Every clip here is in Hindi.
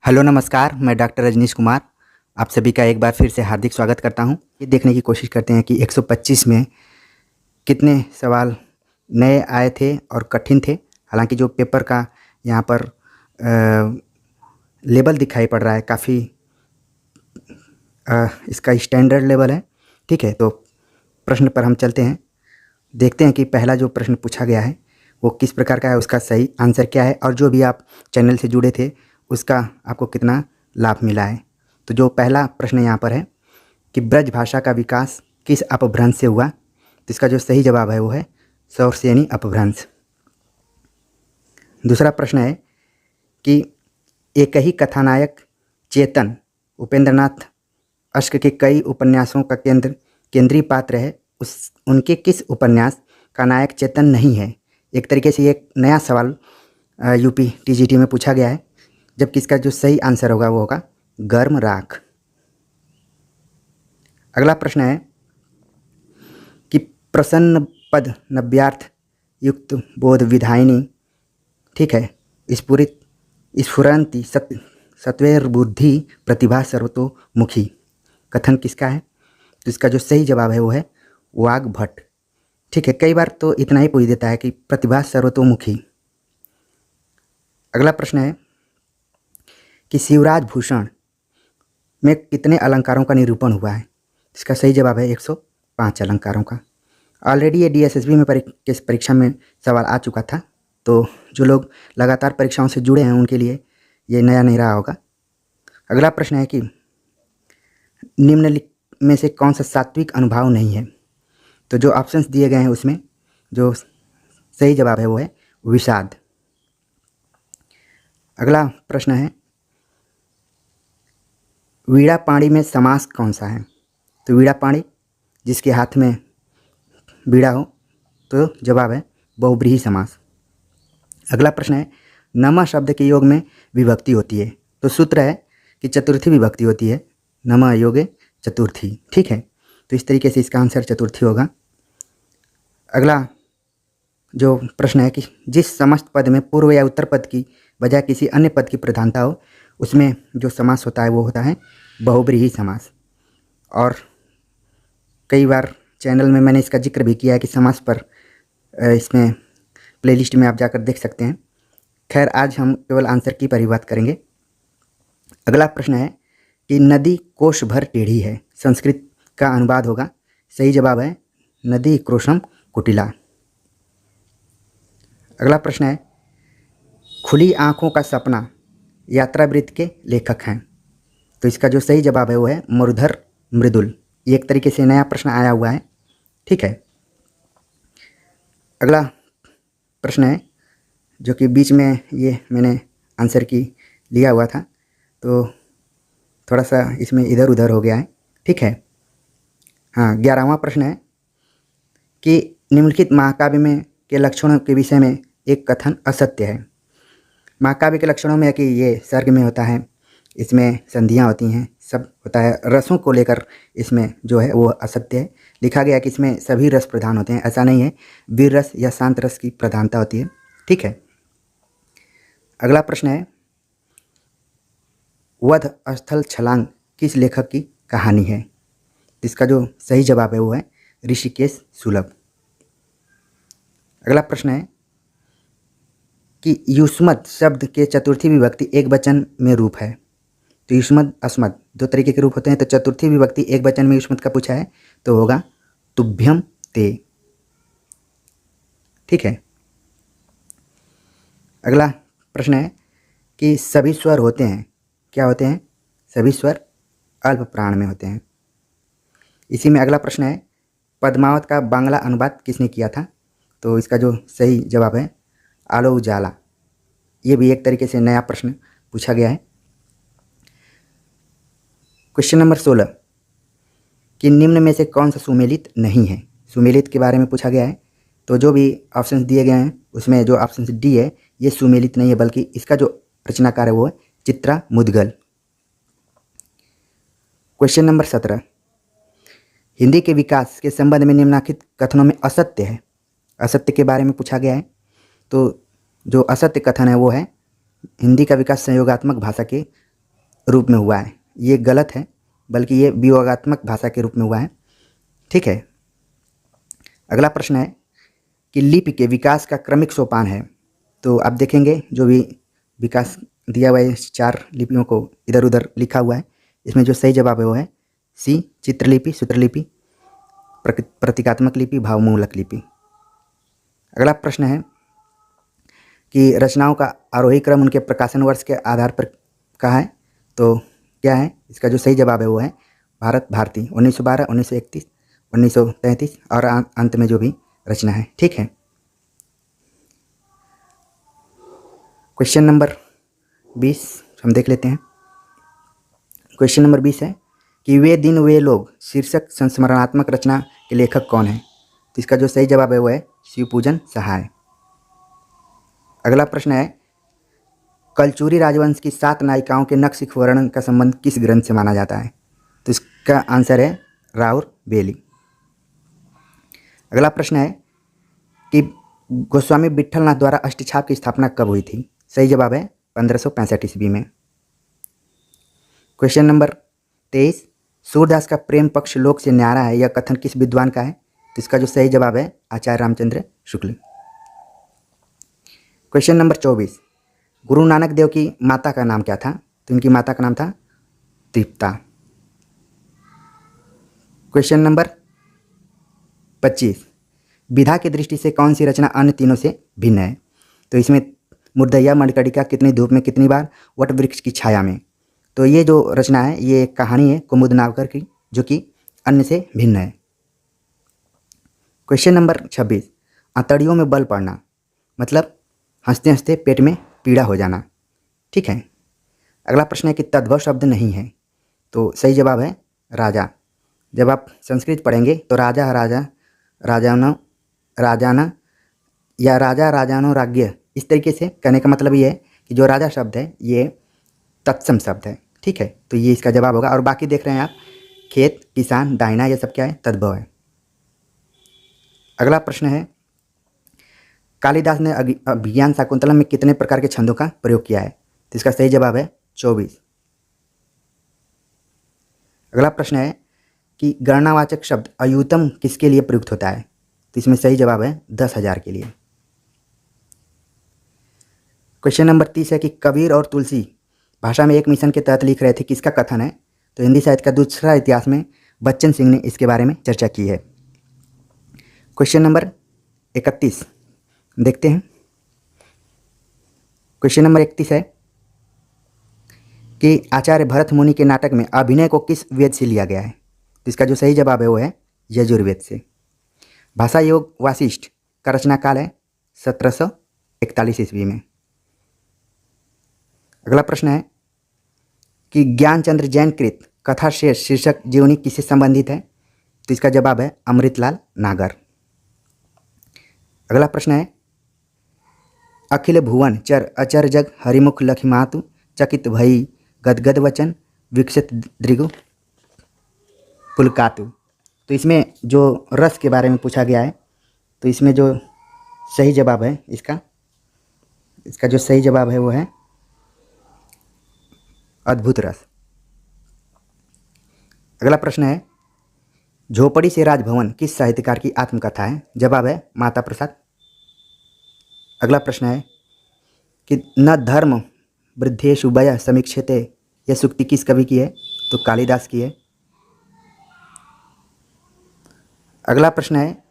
हेलो नमस्कार, मैं डॉक्टर रजनीश कुमार आप सभी का एक बार फिर से हार्दिक स्वागत करता हूं। ये देखने की कोशिश करते हैं कि 125 में कितने सवाल नए आए थे और कठिन थे। हालांकि जो पेपर का यहाँ पर लेवल दिखाई पड़ रहा है काफ़ी इसका स्टैंडर्ड लेवल है। ठीक है, तो प्रश्न पर हम चलते हैं, देखते हैं कि पहला जो प्रश्न पूछा गया है वो किस प्रकार का है, उसका सही आंसर क्या है और जो भी आप चैनल से जुड़े थे उसका आपको कितना लाभ मिला है। तो जो पहला प्रश्न यहाँ पर है कि ब्रज भाषा का विकास किस अपभ्रंश से हुआ, तो इसका जो सही जवाब है वो है सौरसेनी अपभ्रंश। दूसरा प्रश्न है कि एक ही कथानायक चेतन उपेंद्रनाथ अश्क के कई उपन्यासों का केंद्रीय पात्र है, उनके किस उपन्यास का नायक चेतन नहीं है। एक तरीके से ये एक नया सवाल यूपी टीजीटी में पूछा गया है, जबकि इसका जो सही आंसर होगा वो होगा गर्म राख। अगला प्रश्न है कि प्रसन्न पद नव्यार्थ युक्त बोध विधायिनी, ठीक है, स्फुरंती सत्वेर बुद्धि प्रतिभा सर्वतोमुखी कथन किसका है। तो इसका जो सही जवाब है वो है वाग्भट। ठीक है, कई बार तो इतना ही पूछ देता है कि प्रतिभा सर्वतोमुखी। अगला प्रश्न है कि शिवराज भूषण में कितने अलंकारों का निरूपण हुआ है। इसका सही जवाब है 105 अलंकारों का। ऑलरेडी ये डीएसएसबी में परीक्षा में सवाल आ चुका था, तो जो लोग लगातार परीक्षाओं से जुड़े हैं उनके लिए ये नया नहीं रहा होगा। अगला प्रश्न है कि निम्नलिखित में से कौन सा सात्विक अनुभाव नहीं है। तो जो ऑप्शंस दिए गए हैं उसमें जो सही जवाब है वो है विषाद। अगला प्रश्न है वीणा पाणी में समास कौन सा है। तो वीणा पाणी जिसके हाथ में वीणा हो, तो जवाब है बहुब्रीहि समास। अगला प्रश्न है नमः शब्द के योग में विभक्ति होती है, तो सूत्र है कि चतुर्थी विभक्ति होती है, नमः योगे चतुर्थी। ठीक है, तो इस तरीके से इसका आंसर चतुर्थी होगा। अगला जो प्रश्न है कि जिस समस्त पद में पूर्व या उत्तर पद की बजाय किसी अन्य पद की प्रधानता हो, उसमें जो समास होता है वो होता है बहुब्रीहि समास। और कई बार चैनल में मैंने इसका जिक्र भी किया है कि समास पर इसमें प्लेलिस्ट में आप जाकर देख सकते हैं। खैर, आज हम केवल आंसर की पर ही बात करेंगे। अगला प्रश्न है कि नदी कोश भर टेढ़ी है, संस्कृत का अनुवाद होगा। सही जवाब है नदी क्रोशम कुटिला। अगला प्रश्न है खुली आँखों का सपना यात्रावृत्त के लेखक हैं। तो इसका जो सही जवाब है वो है मुरधर मृदुल। ये एक तरीके से नया प्रश्न आया हुआ है। ठीक है, अगला प्रश्न है जो कि बीच में ये मैंने आंसर की लिया हुआ था, तो थोड़ा सा इसमें इधर उधर हो गया है। ठीक है, हाँ, 11वां प्रश्न है कि निम्नलिखित महाकाव्य में के लक्षणों के विषय में एक कथन असत्य है। महाकाव्य के लक्षणों में है कि ये सर्ग में होता है, इसमें संधियाँ होती हैं, सब होता है। रसों को लेकर इसमें जो है वो असत्य है। लिखा गया कि इसमें सभी रस प्रधान होते हैं, ऐसा नहीं है, वीर रस या शांत रस की प्रधानता होती है। ठीक है, अगला प्रश्न है वध स्थल छलांग किस लेखक की कहानी है। इसका जो सही जवाब है वो है ऋषिकेश सुलभ। अगला प्रश्न है कि युष्मत् शब्द के चतुर्थी विभक्ति एक वचन में रूप है। तो युष्मत् अस्मत् दो तरीके के रूप होते हैं, तो चतुर्थी विभक्ति एक वचन में युष्मत् का पूछा है तो होगा तुभ्यम ते। ठीक है, अगला प्रश्न है कि सभी स्वर होते हैं, क्या होते हैं, सभी स्वर अल्प प्राण में होते हैं। इसी में अगला प्रश्न है पद्मावत का बांग्ला अनुवाद किसने किया था। तो इसका जो सही जवाब है आलो उजाला। ये भी एक तरीके से नया प्रश्न पूछा गया है। क्वेश्चन नंबर 16 कि निम्न में से कौन सा सुमेलित नहीं है। सुमेलित के बारे में पूछा गया है, तो जो भी ऑप्शंस दिए गए हैं उसमें जो ऑप्शन डी है ये सुमेलित नहीं है, बल्कि इसका जो रचनाकार है वो है चित्रा मुदगल। क्वेश्चन नंबर 17 हिंदी के विकास के संबंध में निम्नलिखित कथनों में असत्य है। असत्य के बारे में पूछा गया है, तो जो असत्य कथन है वो है हिंदी का विकास संयोगात्मक भाषा के रूप में हुआ है, ये गलत है, बल्कि ये वियोगात्मक भाषा के रूप में हुआ है। ठीक है। अगला प्रश्न है कि लिपि के विकास का क्रमिक सोपान है। तो आप देखेंगे जो भी विकास दिया हुआ है, 4 लिपियों को इधर उधर लिखा हुआ है, इसमें जो सही जवाब है वो है सी, चित्रलिपि, सूत्रलिपि, प्रतीकात्मक लिपि, भावमूलक लिपि। अगला प्रश्न है कि रचनाओं का आरोही क्रम उनके प्रकाशन वर्ष के आधार पर कहा है। तो क्या है इसका जो सही जवाब है वो है भारत भारती, 1912, 1931, 1933 और अंत में जो भी रचना है। ठीक है। क्वेश्चन नंबर 20 हम देख लेते हैं। क्वेश्चन नंबर 20 है कि वे दिन वे लोग शीर्षक संस्मरणात्मक रचना के लेखक कौन है। तो इसका जो सही जवाब है वो है शिवपूजन सहाय। अगला प्रश्न है कलचुरी राजवंश की 7 नायिकाओं के नक्शिख वर्णन का संबंध किस ग्रंथ से माना जाता है। तो इसका आंसर है राउर बेली। अगला प्रश्न है कि गोस्वामी विट्ठलनाथ द्वारा अष्टछाप की स्थापना कब हुई थी। सही जवाब है 1565 ईस्वी में। क्वेश्चन नंबर 23 सूरदास का प्रेम पक्ष लोक से न्यारा है, यह कथन किस विद्वान का है। तो इसका जो सही जवाब है आचार्य रामचंद्र शुक्ल। क्वेश्चन नंबर 24 गुरु नानक देव की माता का नाम क्या था। तो इनकी माता का नाम था तृप्ता। क्वेश्चन नंबर 25 विधा की दृष्टि से कौन सी रचना अन्य तीनों से भिन्न है। तो इसमें मुर्दैया मणिकर्णिका, कितनी धूप में कितनी बार, वट वृक्ष की छाया में। तो ये जो रचना है ये एक कहानी है कुमुद नावकर की, जो कि अन्य से भिन्न है। क्वेश्चन नंबर 26 आंतड़ियों में बल पड़ना मतलब हंसते हंसते पेट में पीड़ा हो जाना। ठीक है। अगला प्रश्न है कि तद्भव शब्द नहीं है। तो सही जवाब है राजा। जब आप संस्कृत पढ़ेंगे तो राजा राजा राजानो राजाना या राजा राजानो राज्ञ, इस तरीके से कहने का मतलब ये है कि जो राजा शब्द है ये तत्सम शब्द है। ठीक है। तो ये इसका जवाब होगा। और बाकी देख रहे हैं आप खेत, किसान, दाहिना, ये सब क्या है तद्भव है। अगला प्रश्न है कालिदास ने अभिज्ञान शाकुंतलम में कितने प्रकार के छंदों का प्रयोग किया है। तो इसका सही जवाब है 24। अगला प्रश्न है कि गणनावाचक शब्द अयूतम किसके लिए प्रयुक्त होता है। तो इसमें सही जवाब है 10,000 के लिए। क्वेश्चन नंबर 30 है कि कबीर और तुलसी भाषा में एक मिशन के तहत लिख रहे थे, किसका कथन है। तो हिंदी साहित्य का दूसरा इतिहास में बच्चन सिंह ने इसके बारे में चर्चा की है। क्वेश्चन नंबर 31 देखते हैं। क्वेश्चन नंबर 31 है कि आचार्य भरत मुनि के नाटक में अभिनय को किस वेद से लिया गया है। तो इसका जो सही जवाब है वो है यजुर्वेद से। भाषा योग वासिष्ठ का रचना काल है 1741 ईस्वी में। अगला प्रश्न है कि ज्ञानचंद्र जैन कृत कथा शेष शीर्षक जीवनी किससे संबंधित है। तो इसका जवाब है अमृतलाल नागर। अगला प्रश्न है अखिल भुवन चर अचर जग हरिमुख लखिमातु चकित भई गदगद वचन विकसित दृगु पुलकातु। तो इसमें जो रस के बारे में पूछा गया है, तो इसमें जो सही जवाब है इसका जो सही जवाब है वो है अद्भुत रस। अगला प्रश्न है झोपड़ी से राजभवन किस साहित्यकार की आत्मकथा है। जवाब है माता प्रसाद। अगला प्रश्न है कि न धर्म वृद्धेषु वयः समीक्षते, यह सूक्ति किस कवि की है। तो कालिदास की है। अगला प्रश्न है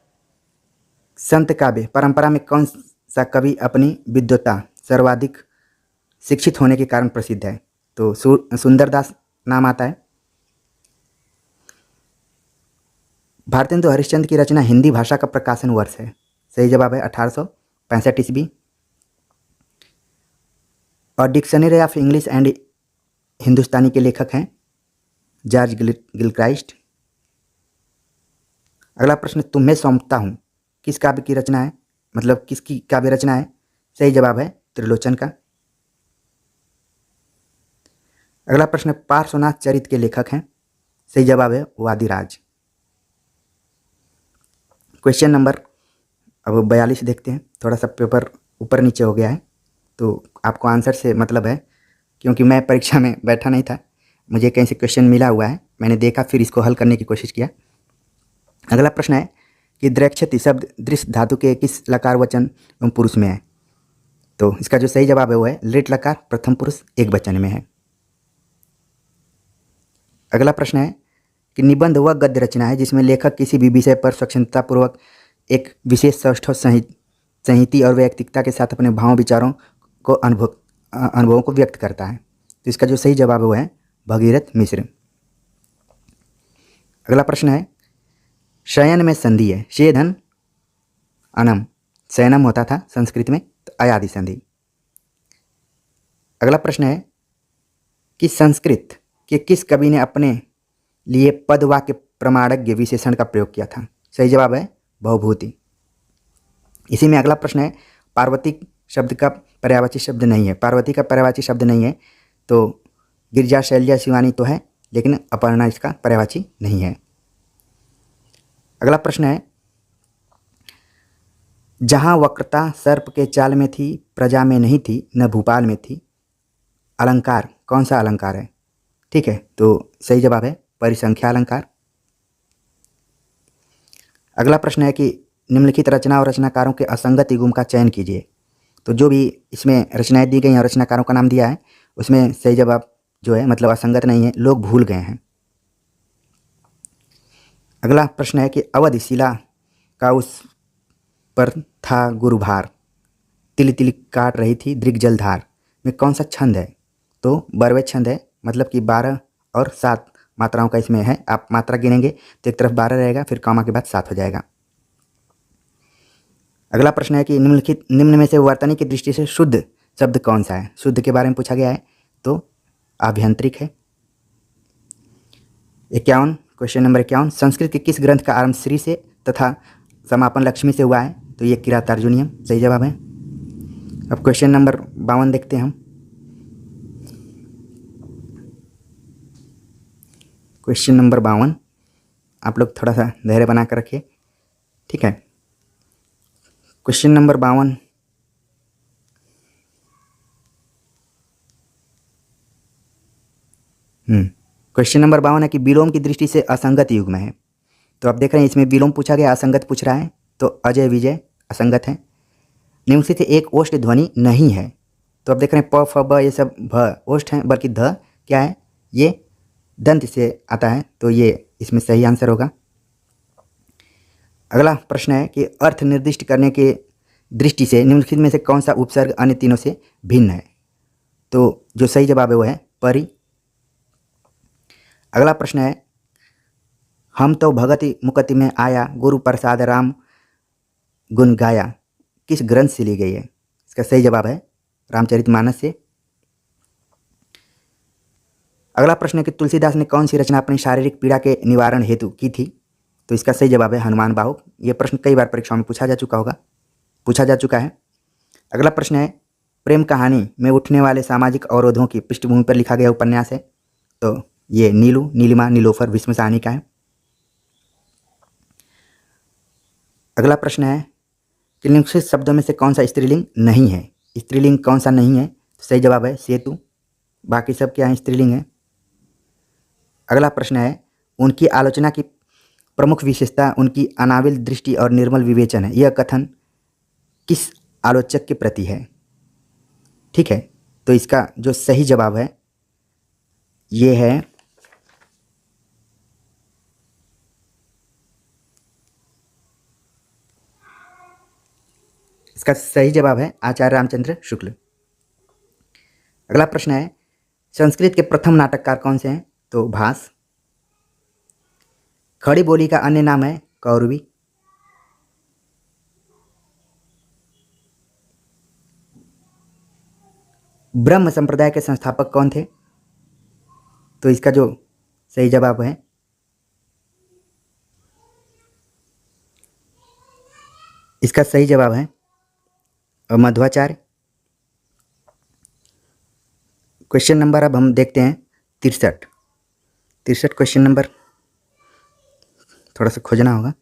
संत काव्य परंपरा में कौन सा कवि अपनी विद्वता सर्वाधिक शिक्षित होने के कारण प्रसिद्ध है। तो सुंदरदास नाम आता है। भारतेंदु हरिश्चंद्र की रचना हिंदी भाषा का प्रकाशन वर्ष है। सही जवाब है 1865 ईस्वी। और डिक्शनरी ऑफ इंग्लिश एंड हिंदुस्तानी के लेखक हैं जॉर्ज गिलक्राइस्ट। अगला प्रश्न तुम्हें सौंपता हूँ किस काव्य की रचना है, मतलब किसकी काव्य रचना है। सही जवाब है त्रिलोचन का। अगला प्रश्न पार्श्वनाथ चरित के लेखक हैं। सही जवाब है वादिराज। क्वेश्चन नंबर अब 42 देखते हैं। थोड़ा सा पेपर ऊपर नीचे हो गया है तो आपको आंसर से मतलब है, क्योंकि मैं परीक्षा में बैठा नहीं था मुझे कहीं से क्वेश्चन मिला हुआ है, मैंने देखा, फिर इसको हल करने की कोशिश किया। अगला प्रश्न है कि द्रक्षति शब्द दृश्य धातु के किस लकार वचन एवं पुरुष में है? तो इसका जो सही जवाब है वो है लिट लकार प्रथम पुरुष एक वचन में है। अगला प्रश्न है कि निबंध वह गद्य रचना है जिसमें लेखक किसी भी विषय पर स्वच्छतापूर्वक एक विशेष सौष्ठव संहिति और वैयक्तिकता के साथ अपने भावों विचारों को अनुभवों को व्यक्त करता है। तो इसका जो सही जवाब है वो है भगीरथ मिश्र। अगला प्रश्न है शयन में संधि है, शेधन अनम, शयनम होता था संस्कृत में, तो अयादि संधि। अगला प्रश्न है कि संस्कृत के किस कवि ने अपने लिए पद वाक्य प्रमाणज्ञ विशेषण का प्रयोग किया था? सही जवाब है भवभूति। इसी में अगला प्रश्न है पार्वती शब्द का पर्यायवाची शब्द नहीं है, पार्वती का पर्यायवाची शब्द नहीं है, तो गिरिजा शैलजा शिवानी तो है, लेकिन अपर्णा इसका पर्यायवाची नहीं है। अगला प्रश्न है जहाँ वक्रता सर्प के चाल में थी प्रजा में नहीं थी न भूपाल में थी, अलंकार कौन सा अलंकार है? ठीक है, तो सही जवाब है परिसंख्या अलंकार। अगला प्रश्न है कि निम्नलिखित रचना और रचनाकारों के असंगत युग्म का चयन कीजिए। तो जो भी इसमें रचनाएं दी गई हैं, रचनाकारों का नाम दिया है, उसमें सही जवाब जो है मतलब असंगत नहीं है, लोग भूल गए हैं। अगला प्रश्न है कि अवधि शिला का उस पर था गुरुभार, तिली तिली काट रही थी दृग जलधार में कौन सा छंद है? तो बरवे छंद है, मतलब कि 12 और 7 मात्राओं का इसमें है। आप मात्रा गिनेंगे तो एक तरफ 12 रहेगा, फिर कॉमा के बाद 7 हो जाएगा। अगला प्रश्न है कि निम्न में से वर्तनी की दृष्टि से शुद्ध शब्द कौन सा है? शुद्ध के बारे में पूछा गया है, तो आभ्यंतरिक है। 51 क्वेश्चन नंबर 51 संस्कृत के किस ग्रंथ का आरंभ श्री से तथा समापन लक्ष्मी से हुआ है? तो ये किरातार्जुनीयम सही जवाब है। अब क्वेश्चन नंबर 52 देखते हैं हम। क्वेश्चन नंबर 52, आप लोग थोड़ा सा धैर्य बना कर रखिए, ठीक है। क्वेश्चन नंबर 52 क्वेश्चन नंबर 52 है कि विलोम की दृष्टि से असंगत युग्म है। तो आप देख रहे हैं इसमें विलोम पूछा गया, असंगत पूछ रहा है, तो अजय विजय असंगत है। निम्नलिखित से एक ओष्ठ ध्वनि नहीं है। तो आप देख रहे हैं प फ ब ये सब भ ओष्ठ हैं, बल्कि ध क्या है, ये दंत से आता है, तो ये इसमें सही आंसर होगा। अगला प्रश्न है कि अर्थ निर्दिष्ट करने के दृष्टि से निम्नलिखित में से कौन सा उपसर्ग अन्य तीनों से भिन्न है? तो जो सही जवाब है वो है परि। अगला प्रश्न है हम तो भगति मुकति में आया गुरु प्रसाद राम गुण गाया किस ग्रंथ से ली गई है? इसका सही जवाब है रामचरितमानस से। अगला प्रश्न है कि तुलसीदास ने कौन सी रचना अपनी शारीरिक पीड़ा के निवारण हेतु की थी? तो इसका सही जवाब है हनुमान बाहुक। ये प्रश्न कई बार परीक्षाओं में पूछा जा चुका है। अगला प्रश्न है प्रेम कहानी में उठने वाले सामाजिक अवरोधों की पृष्ठभूमि पर लिखा गया उपन्यास है। तो ये नीलू, नीलिमा, नीलोफर, भीष्म साहनी का है। अगला प्रश्न है कि निम्नलिखित शब्दों में से कौन सा स्त्रीलिंग नहीं है? स्त्रीलिंग कौन सा नहीं है? तो सही जवाब है सेतु, बाकी सब क्या है स्त्रीलिंग है। अगला प्रश्न है उनकी आलोचना की प्रमुख विशेषता उनकी अनाविल दृष्टि और निर्मल विवेचन है। यह कथन किस आलोचक के प्रति है? ठीक है, तो इसका जो सही जवाब है ये है इसका सही जवाब है आचार्य रामचंद्र शुक्ल। अगला प्रश्न है संस्कृत के प्रथम नाटककार कौन से हैं? तो भास। खड़ी बोली का अन्य नाम है कौरवी। ब्रह्म संप्रदाय के संस्थापक कौन थे? तो इसका जो सही जवाब है इसका सही जवाब है मध्वाचार्य। क्वेश्चन नंबर अब हम देखते हैं 63 क्वेश्चन नंबर थोड़ा सा खोजना होगा।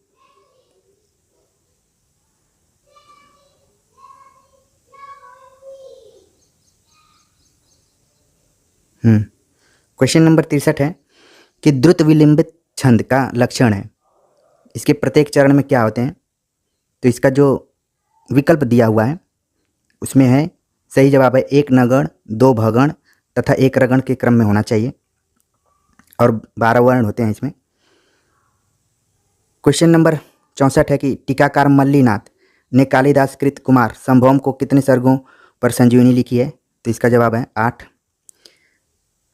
क्वेश्चन नंबर 63 है कि द्रुत विलंबित छंद का लक्षण है, इसके प्रत्येक चरण में क्या होते हैं। तो इसका जो विकल्प दिया हुआ है उसमें है, सही जवाब है 1 नगण, 2 भगण तथा 1 रगण के क्रम में होना चाहिए और 12 वर्ण होते हैं इसमें। क्वेश्चन नंबर 64 है कि टीकाकार मल्लीनाथ ने कालिदास कृत कुमार संभवम को कितने सर्गों पर संजीवनी लिखी है। तो इसका जवाब है 8।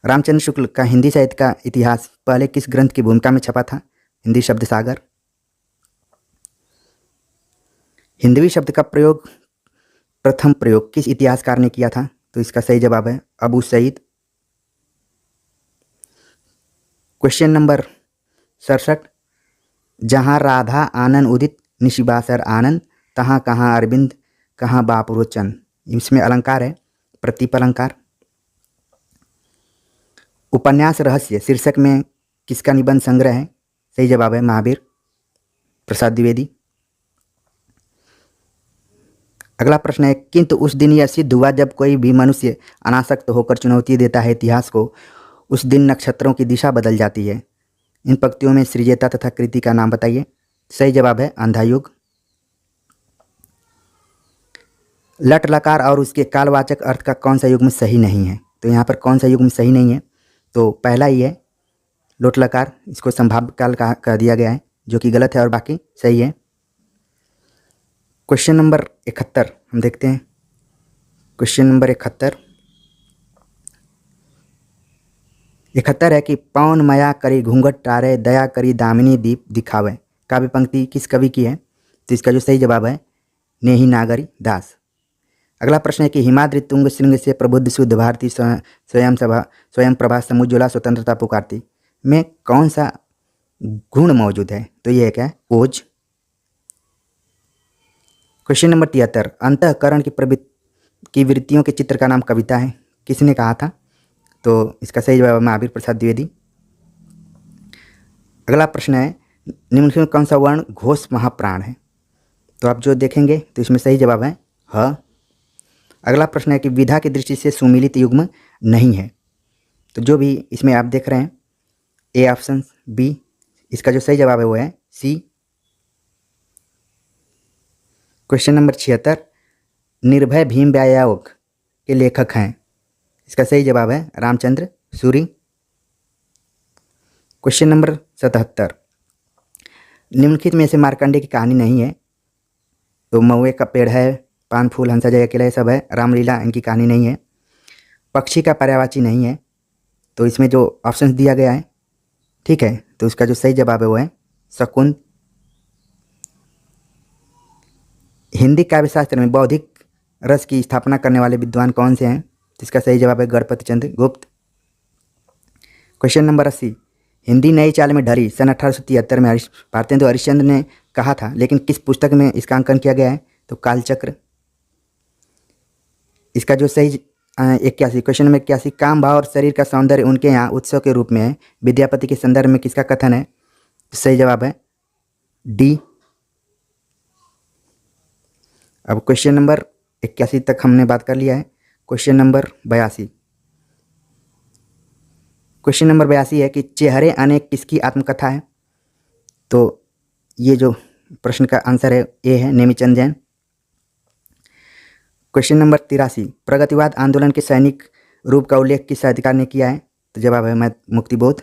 रामचंद्र शुक्ल का हिंदी साहित्य का इतिहास पहले किस ग्रंथ की भूमिका में छपा था। हिंदी शब्द सागर। हिंदवी शब्द का प्रथम प्रयोग किस इतिहासकार ने किया था। तो इसका सही जवाब है अबू सईद। क्वेश्चन नंबर 67, जहाँ राधा आनंद उदित निशिबासर आनंद, तहाँ कहाँ अरविंद कहाँ बापरोचन। इसमें अलंकार है प्रतीप अलंकार। उपन्यास रहस्य शीर्षक में किसका निबंध संग्रह है। सही जवाब है महावीर प्रसाद द्विवेदी। अगला प्रश्न है, किंतु उस दिन यह सिद्ध हुआ जब कोई भी मनुष्य अनासक्त होकर चुनौती देता है इतिहास को, उस दिन नक्षत्रों की दिशा बदल जाती है। इन पंक्तियों में सृजेता तथा कृति का नाम बताइए। सही जवाब है अंधा युग। लट लकार और उसके कालवाचक अर्थ का कौन सा युग्म सही नहीं है। तो यहाँ पर कौन सा युग्म सही नहीं है, तो पहला ही है लोट लकार, इसको संभाव्य काल कह दिया गया है जो कि गलत है और बाकी सही है। क्वेश्चन नंबर 71 हम देखते हैं। क्वेश्चन नंबर 71 है कि पौन मया करी घूंघट टारे, दया करी दामिनी दीप दिखावे। काव्य पंक्ति किस कवि की है। तो इसका जो सही जवाब है नेही नागरी दास। अगला प्रश्न है कि हिमाद्रि तुंग श्रृंग से प्रबुद्ध शुद्ध भारती स्वयं प्रभा समुज्ज्वला स्वतंत्रता पुकारती में कौन सा गुण मौजूद है। तो यह क्या है ओज। क्वेश्चन नंबर 73, अंतःकरण की वृत्तियों के चित्र का नाम कविता है, किसने कहा था। तो इसका सही जवाब है महावीर प्रसाद द्विवेदी। अगला प्रश्न है, निम्नलिखित में कौन सा वर्ण घोष महाप्राण है। तो आप जो देखेंगे तो इसमें सही जवाब है ह। अगला प्रश्न है कि विधा की दृष्टि से सुमिलित युग्म नहीं है। तो जो भी इसमें आप देख रहे हैं ए ऑप्शन बी, इसका जो सही जवाब है वो है सी। क्वेश्चन नंबर 76, निर्भय भीम व्यायोग के लेखक हैं, इसका सही जवाब है रामचंद्र सूरी। क्वेश्चन नंबर 77, निम्नलिखित में से मार्कंडेय की कहानी नहीं है। तो महुए का पेड़ है, पान फूल हंसा जय अकेला, सब है। रामलीला इनकी कहानी नहीं है। पक्षी का पर्यायवाची नहीं है। तो इसमें जो ऑप्शन दिया गया है ठीक है, तो उसका जो सही जवाब है वो है शकुन। हिंदी काव्यशास्त्र में बौद्धिक रस की स्थापना करने वाले विद्वान कौन से हैं। इसका सही जवाब है गणपति चंद्र गुप्त। क्वेश्चन नंबर 80, हिंदी नई चाल में ढली सन 1873 में भारतेंदु हरिश्चंद्र ने कहा था, लेकिन किस पुस्तक में इसका अंकन किया गया है। तो कालचक्र। इसका जो सही 81, क्वेश्चन नंबर 81, काम भाव और शरीर का सौंदर्य उनके यहाँ उत्सव के रूप में है, विद्यापति के संदर्भ में किसका कथन है। तो सही जवाब है डी। अब क्वेश्चन नंबर 81 तक हमने बात कर लिया है। क्वेश्चन नंबर 82, क्वेश्चन नंबर 82 है कि चेहरे अनेक किसकी आत्मकथा है। तो ये जो प्रश्न का आंसर है ए है नेमीचंद जैन। क्वेश्चन नंबर 83, प्रगतिवाद आंदोलन के सैनिक रूप का उल्लेख किस साहित्यकार ने किया है। तो जवाब है मुक्तिबोध।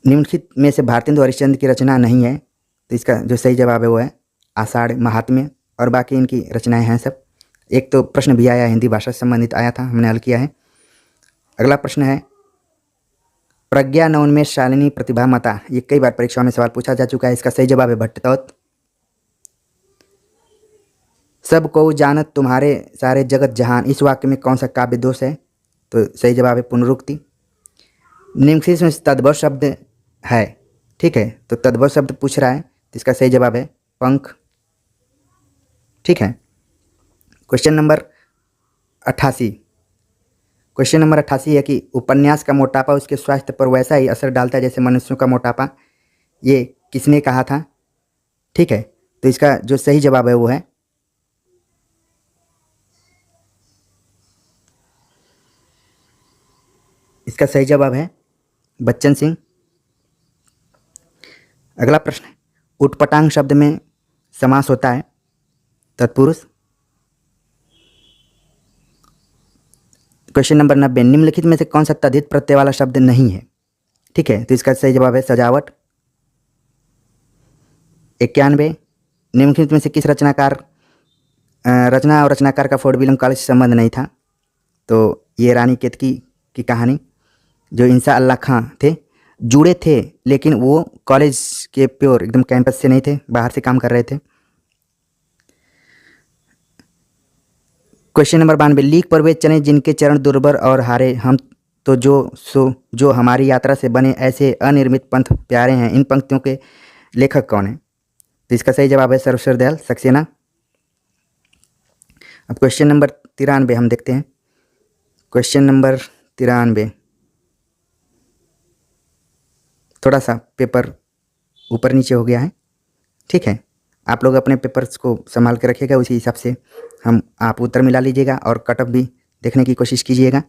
निम्नलिखित में से भारतेंदु हरिश्चंद्र की रचना नहीं है। तो इसका जो सही जवाब है वो है आषाढ़ महात्म्य, और बाकी इनकी रचनाएं हैं सब। एक तो प्रश्न भी आया हिंदी भाषा से संबंधित आया था, हमने हल किया है। अगला प्रश्न है, प्रज्ञा नवोन्मेष शालिनी प्रतिभा मता, ये कई बार परीक्षा में सवाल पूछा जा चुका है। इसका सही जवाब है भट्टतौत। सब को जानत तुम्हारे सारे जगत जहान, इस वाक्य में कौन सा काव्य दोष है। तो सही जवाब है पुनरुक्ति। निम्नलिखित में तद्भव शब्द है, ठीक है, तो तद्भव शब्द पूछ रहा है, तो इसका सही जवाब है पंख, ठीक है। क्वेश्चन नंबर 88, क्वेश्चन नंबर 88 है कि उपन्यास का मोटापा उसके स्वास्थ्य पर वैसा ही असर डालता है जैसे मनुष्यों का मोटापा, ये किसने कहा था, ठीक है। तो इसका जो सही जवाब है वो है इसका सही जवाब है बच्चन सिंह। अगला प्रश्न है, उटपटांग शब्द में समास होता है तत्पुरुष। क्वेश्चन नंबर 90, निम्नलिखित में से कौन सा तद्धित प्रत्यय वाला शब्द नहीं है? ठीक है, तो इसका सही जवाब है सजावट। 91, निम्नलिखित में से किस रचना और रचनाकार का फोर्ड विलियम कॉलेज से संबंध नहीं था? तो ये रानी केतकी की कहानी, जो इंसा अल्लाह खां थे, जुड़े थे लेकिन वो कॉलेज के प्योर एकदम कैंपस से नहीं थे, बाहर से काम कर रहे थे। क्वेश्चन नंबर 92, लीक पर वे चले जिनके चरण दुर्बर और हारे, हम तो जो हमारी यात्रा से बने ऐसे अनिर्मित पंथ प्यारे हैं। इन पंक्तियों के लेखक कौन है? तो इसका सही जवाब है सर्वेश्वर दयाल सक्सेना। अब क्वेश्चन नंबर 93 हम देखते हैं। क्वेश्चन नंबर 93, थोड़ा सा पेपर ऊपर नीचे हो गया है, ठीक है, आप लोग अपने पेपर्स को संभाल के रखिएगा, उसी हिसाब से आप उत्तर मिला लीजिएगा और कट ऑफ भी देखने की कोशिश कीजिएगा,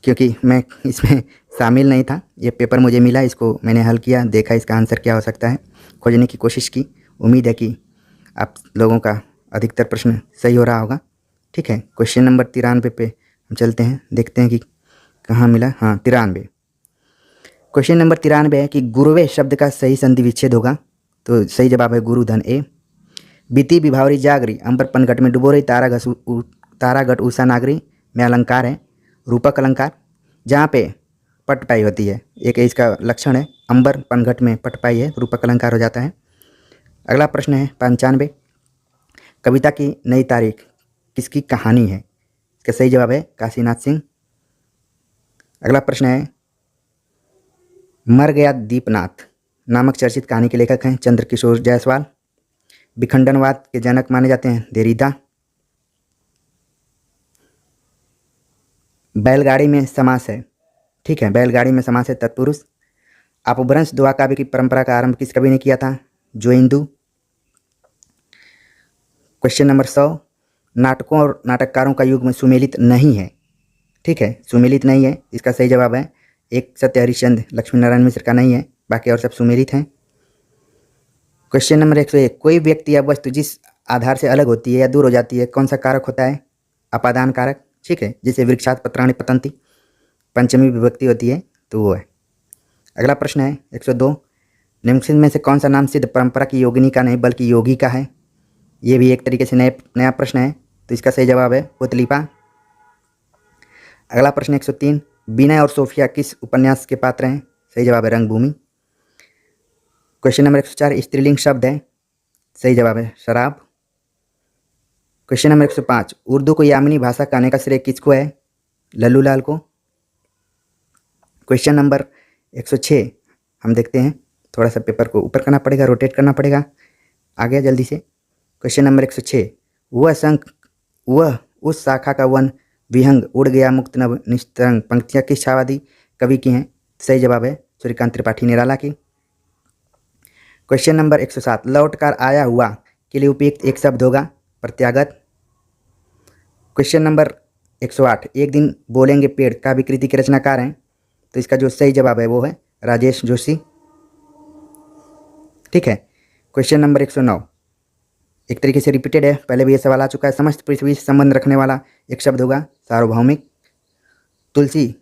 क्योंकि मैं इसमें शामिल नहीं था। ये पेपर मुझे मिला, इसको मैंने हल किया, देखा इसका आंसर क्या हो सकता है, खोजने की कोशिश की। उम्मीद है कि आप लोगों का अधिकतर प्रश्न सही हो रहा होगा। ठीक है, क्वेश्चन नंबर 93 पे हम चलते हैं, देखते हैं कि कहाँ मिला। हाँ, 93। क्वेश्चन नंबर 93 है कि गुरुवे शब्द का सही संधि विच्छेद होगा। तो सही जवाब है गुरुधन ए। बीती विभावरी जागरी, अंबर पनघट में डुबो रही तारा घट उषा नागरी में अलंकार है रूपक अलंकार, जहाँ पे पटपाई होती है। एक इसका लक्षण है, अंबर पनघट में पटपाई है, रूपक अलंकार हो जाता है। अगला प्रश्न है 95, कविता की नई तारीख किसकी कहानी है? इसका सही जवाब है काशीनाथ सिंह। अगला प्रश्न है, मर गया दीपनाथ नामक चर्चित कहानी के लेखक हैं चंद्रकिशोर जायसवाल। विखंडनवाद के जनक माने जाते हैं देरिदा। बैलगाड़ी में समास है, ठीक है, बैलगाड़ी में समास है तत्पुरुष। अपभ्रंश दुआ काव्य की परंपरा का आरंभ किस कवि ने किया था? जोइंदू। क्वेश्चन नंबर 100, नाटकों और नाटककारों का युग में सुमेलित नहीं है। ठीक है, सुमेलित नहीं है, इसका सही जवाब है एक सत्य हरिश्चंद्र लक्ष्मी नारायण मिश्र का नहीं है, बाकी और सब सुमेलित हैं। क्वेश्चन नंबर 101, कोई व्यक्ति या वस्तु जिस आधार से अलग होती है या दूर हो जाती है, कौन सा कारक होता है? अपादान कारक। ठीक है, जैसे वृक्षात पत्राणि पतंती, पंचमी विभक्ति होती है तो वो है। अगला प्रश्न है 102, निम्नलिखित में से कौन सा नाम सिद्ध परंपरा की योगिनी का नहीं बल्कि योगी का है? ये भी एक तरीके से नया प्रश्न है, तो इसका सही जवाब है पुतलीपा। अगला प्रश्न 103, विनय और सोफिया किस उपन्यास के पात्र हैं? सही जवाब है रंगभूमि। क्वेश्चन नंबर 104, स्त्रीलिंग शब्द है, सही जवाब है शराब। क्वेश्चन नंबर 105, उर्दू को यामिनी भाषा कहने का श्रेय किसको है? लल्लू लाल को। क्वेश्चन नंबर 106 हम देखते हैं, थोड़ा सा पेपर को ऊपर करना पड़ेगा, रोटेट करना पड़ेगा, आ गया जल्दी से। क्वेश्चन नंबर 106, वह उस शाखा का वन विहंग उड़ गया मुक्त नभ निस्तरंग, पंक्तियाँ किस छावादी कवि की हैं? सही जवाब है सूर्यकांत त्रिपाठी निराला की। क्वेश्चन नंबर 107, लौट कर आया हुआ के लिए उपयुक्त एक शब्द होगा प्रत्यागत। क्वेश्चन नंबर 108, एक दिन बोलेंगे पेड़ का विकृति के रचनाकार हैं, तो इसका जो सही जवाब है वो है राजेश जोशी। ठीक है, क्वेश्चन नंबर 109 एक तरीके से रिपीटेड है, पहले भी ये सवाल आ चुका है। समस्त पृथ्वी से संबंध रखने वाला एक शब्द होगा सार्वभौमिक। तुलसी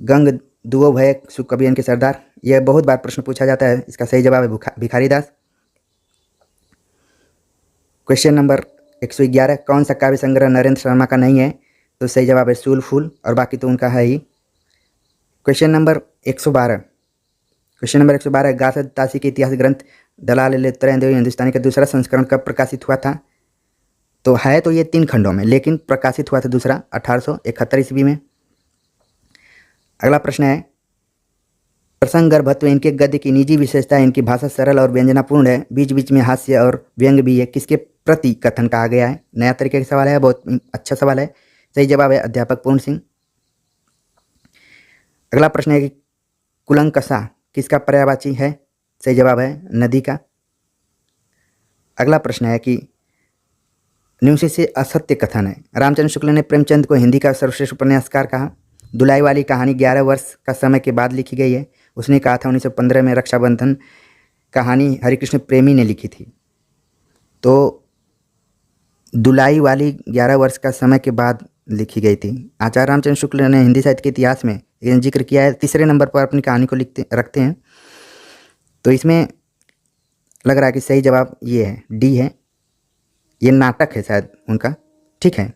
गंग दुओ भय सुख कबीरन के सरदार, यह बहुत बार प्रश्न पूछा जाता है, इसका सही जवाब है भिखारी दास। क्वेश्चन नंबर 111, कौन सा काव्य संग्रह नरेंद्र शर्मा का नहीं है? तो सही जवाब है सूल फूल, और बाकी तो उनका है ही। क्वेश्चन नंबर 112, गाथा तासी के इतिहास ग्रंथ दलाल उत्तरेंद्र हिंदुस्तानी का दूसरा संस्करण कब प्रकाशित हुआ था? तो है तो ये 3 खंडों में, लेकिन प्रकाशित हुआ था दूसरा 1871 ईस्वी में। अगला प्रश्न है, प्रसंग गर्भत्व इनके गद्य की निजी विशेषता है, इनकी भाषा सरल और व्यंजनापूर्ण है, बीच बीच में हास्य और व्यंग भी है, किसके प्रति कथन कहा गया है? नया तरीके का सवाल है, बहुत अच्छा सवाल है, सही जवाब है अध्यापक पूर्ण सिंह। अगला प्रश्न है कि कुलंकषा किसका पर्यायवाची है? सही जवाब है नदी का। अगला प्रश्न है कि निम्न से असत्य कथन है, रामचंद्र शुक्ल ने प्रेमचंद को हिंदी का सर्वश्रेष्ठ उपन्यासकार कहा, दुलाई वाली कहानी 11 वर्ष का समय के बाद लिखी गई है। उसने कहा था 1915 में रक्षाबंधन कहानी हरिकृष्ण प्रेमी ने लिखी थी। तो दुलाई वाली 11 वर्ष का समय के बाद लिखी गई थी। आचार्य रामचंद्र शुक्ल ने हिंदी साहित्य के इतिहास में ये जिक्र किया है। तीसरे नंबर पर अपनी कहानी को रखते हैं। तो इसमें लग रहा है कि सही जवाब ये है, डी है। ये नाटक है शायद उनका। ठीक है,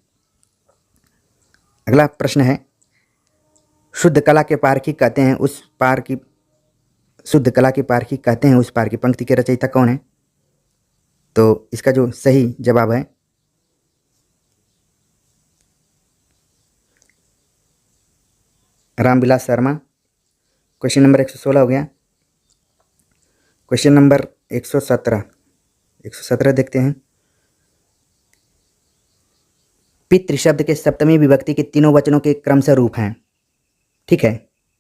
अगला प्रश्न है, शुद्ध कला के पारखी कहते हैं उस पार की शुद्ध कला के पारखी कहते हैं उस पार की पंक्ति के रचयिता कौन है? तो इसका जो सही जवाब है रामविलास शर्मा। क्वेश्चन नंबर 116 हो गया। क्वेश्चन नंबर 117 देखते हैं। पितृ शब्द के सप्तमी विभक्ति के तीनों वचनों के क्रमशः रूप हैं। ठीक है,